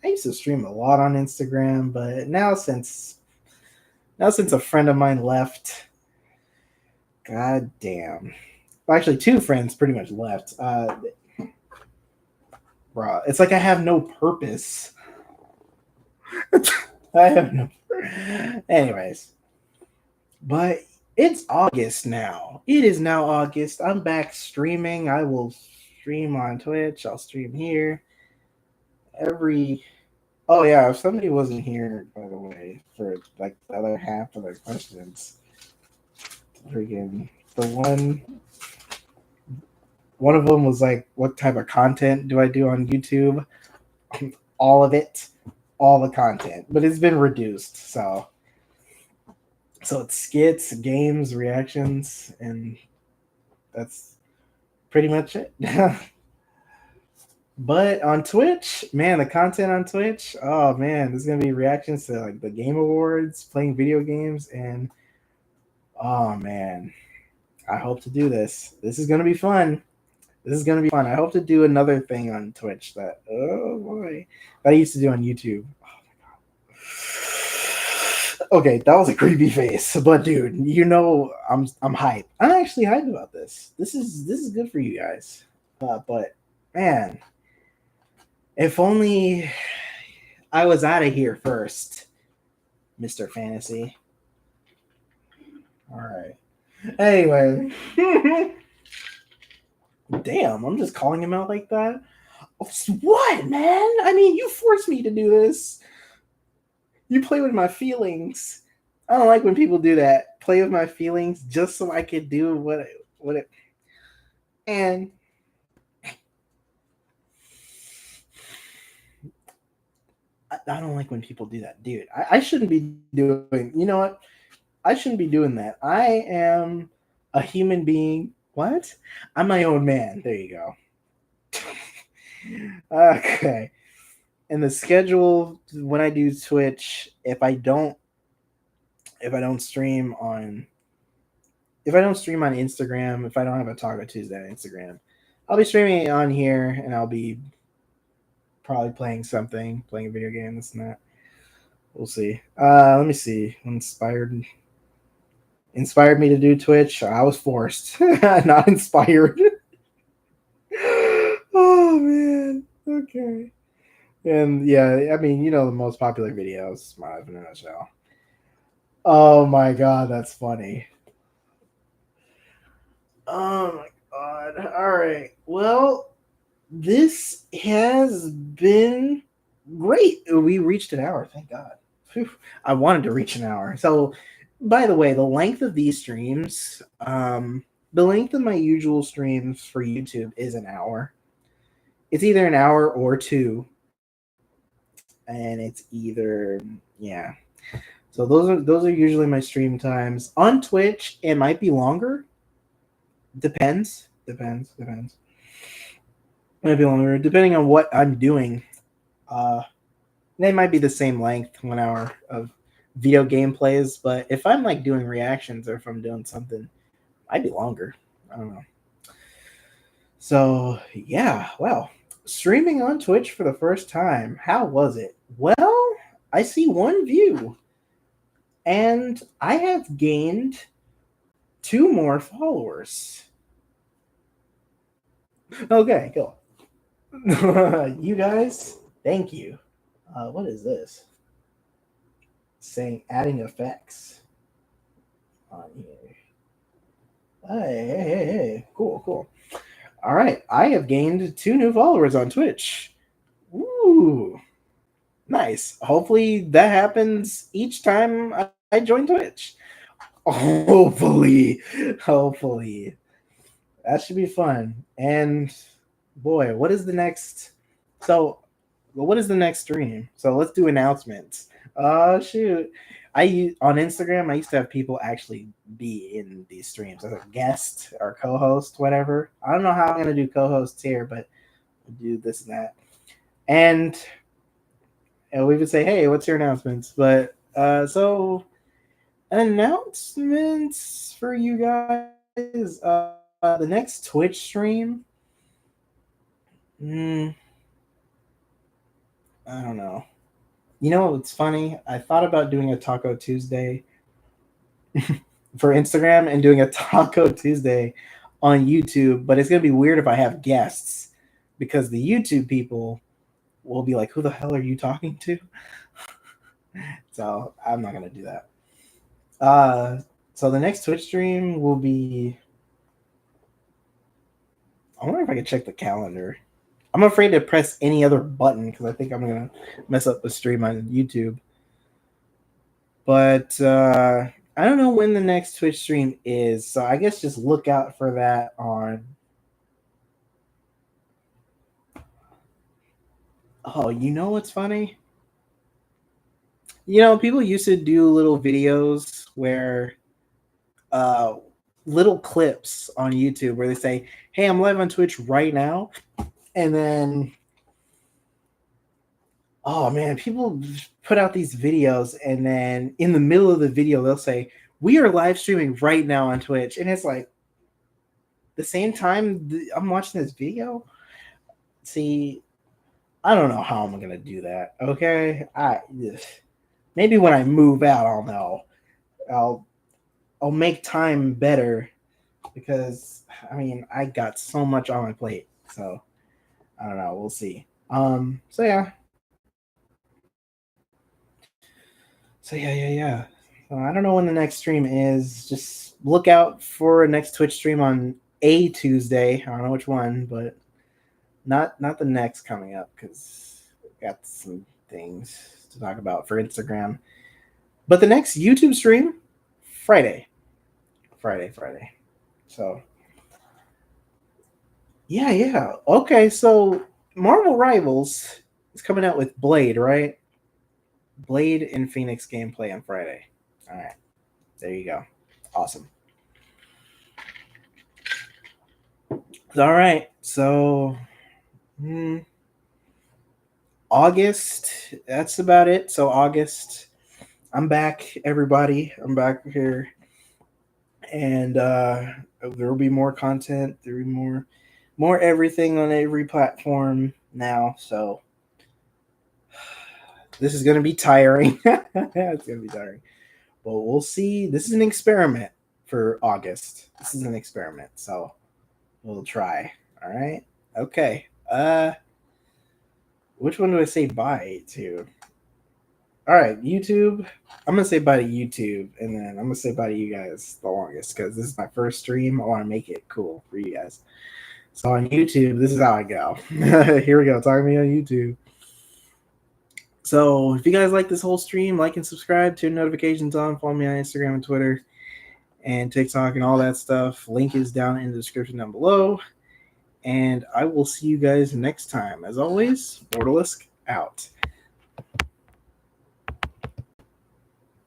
I used to stream a lot on Instagram, but now since a friend of mine left, god damn. Well, actually, two friends pretty much left. Bro, it's like I have no purpose. I have no. Anyways, but it's August now. It is now August. I'm back streaming. I will stream on Twitch. I'll stream here. Oh yeah, if somebody wasn't here, by the way, for like the other half of the questions, freaking the one of them was like, what type of content do I do on YouTube? All of it, all the content, but it's been reduced. So it's skits, games, reactions, and that's pretty much it. But on Twitch, man, the content on Twitch, oh man, there's gonna be reactions to like the Game Awards, playing video games, and oh man, I hope to do this. This is gonna be fun. This is gonna be fun. I hope to do another thing on Twitch that oh boy that I used to do on YouTube. Okay, that was a creepy face, but dude, I'm hyped. I'm actually hyped about this. This is good for you guys. But man, if only I was out of here first, Mr. Fantasy. All right. Anyway, damn, I'm just calling him out like that. What, man? I mean, you forced me to do this. You play with my feelings. I don't like when people do that. Play with my feelings just so I could do what it. And I don't like when people do that, dude. I shouldn't be doing. You know what? I shouldn't be doing that. I am a human being. What? I'm my own man. There you go. Okay. And the schedule when I do Twitch, stream on if I don't stream on Instagram, if I don't have a Taco Tuesday on Instagram, I'll be streaming it on here and I'll be probably playing a video game, this and that. We'll see. Let me see. Inspired me to do Twitch. I was forced, not inspired. Oh man. Okay. And yeah, I mean, the most popular videos, My Life in a Nutshell. Oh my god, that's funny. Oh my god. All right. Well, this has been great. We reached an hour, thank God. Phew. I wanted to reach an hour. So, by the way, the length of these streams, the length of my usual streams for YouTube is an hour. It's either an hour or two, and it's either yeah. So those are usually my stream times. On Twitch, it might be longer. Depends. It might be longer depending on what I'm doing. Uh, they might be the same length, 1 hour of video gameplays, but if I'm like doing reactions or if I'm doing something, might be longer. I don't know. So yeah, well, streaming on Twitch for the first time. How was it? Well, I see one view, and I have gained 2 more followers. Okay, cool. You guys, thank you. What is this? Saying adding effects on here. Hey. Cool. All right, I have gained 2 new followers on Twitch. Ooh, nice. Hopefully that happens each time I join Twitch. Hopefully. That should be fun. And boy, what is the next? So, what is the next stream? So let's do announcements. Oh shoot! On Instagram, I used to have people actually be in these streams as a guest or co-host, whatever. I don't know how I'm gonna do co-hosts here, but I'll do this and that. And we would say, "Hey, what's your announcements?" But so announcements for you guys. The next Twitch stream. Mm, I don't know. It's funny. I thought about doing a Taco Tuesday for Instagram and doing a Taco Tuesday on YouTube, but it's gonna be weird if I have guests because the YouTube people will be like, "Who the hell are you talking to?" So I'm not gonna do that. So the next Twitch stream will be. I wonder if I can check the calendar. I'm afraid to press any other button because I think I'm gonna mess up the stream on YouTube. But I don't know when the next Twitch stream is, so I guess just look out for that on. Oh, you know what's funny? People used to do little videos where, uh, little clips on YouTube where they say, "Hey, I'm live on Twitch right now," and then, oh man, people put out these videos, and then in the middle of the video, they'll say, "We are live streaming right now on Twitch," and it's like the same time I'm watching this video. See, I don't know how I'm gonna do that. Okay, maybe when I move out, I'll know. I'll I'll make time better because I mean I got so much on my plate. So I don't know. We'll see. So yeah. So I don't know when the next stream is. Just look out for a next Twitch stream on a Tuesday. I don't know which one, but not the next coming up because I got some things to talk about for Instagram. But the next YouTube stream, Friday. Friday. So yeah. Okay, so Marvel Rivals is coming out with Blade, right? Blade and Phoenix gameplay on Friday. All right, there you go. Awesome. All right, so August. That's about it. So August, I'm back, everybody. I'm back here, and there will be more content. There will be more everything on every platform now. So this is going to be tiring. It's going to be tiring. But we'll see. This is an experiment for August. This is an experiment. So we'll try. All right. Okay. Which one do I say bye to? All right, YouTube. I'm gonna say bye to YouTube, and then I'm gonna say bye to you guys the longest because this is my first stream. I want to make it cool for you guys. So on YouTube, this is how I go. Here we go. Talking to me on YouTube. So if you guys like this whole stream, like and subscribe, turn notifications on, follow me on Instagram and Twitter and TikTok and all that stuff. Link is down in the description down below. And I will see you guys next time. As always, Mortalisk out.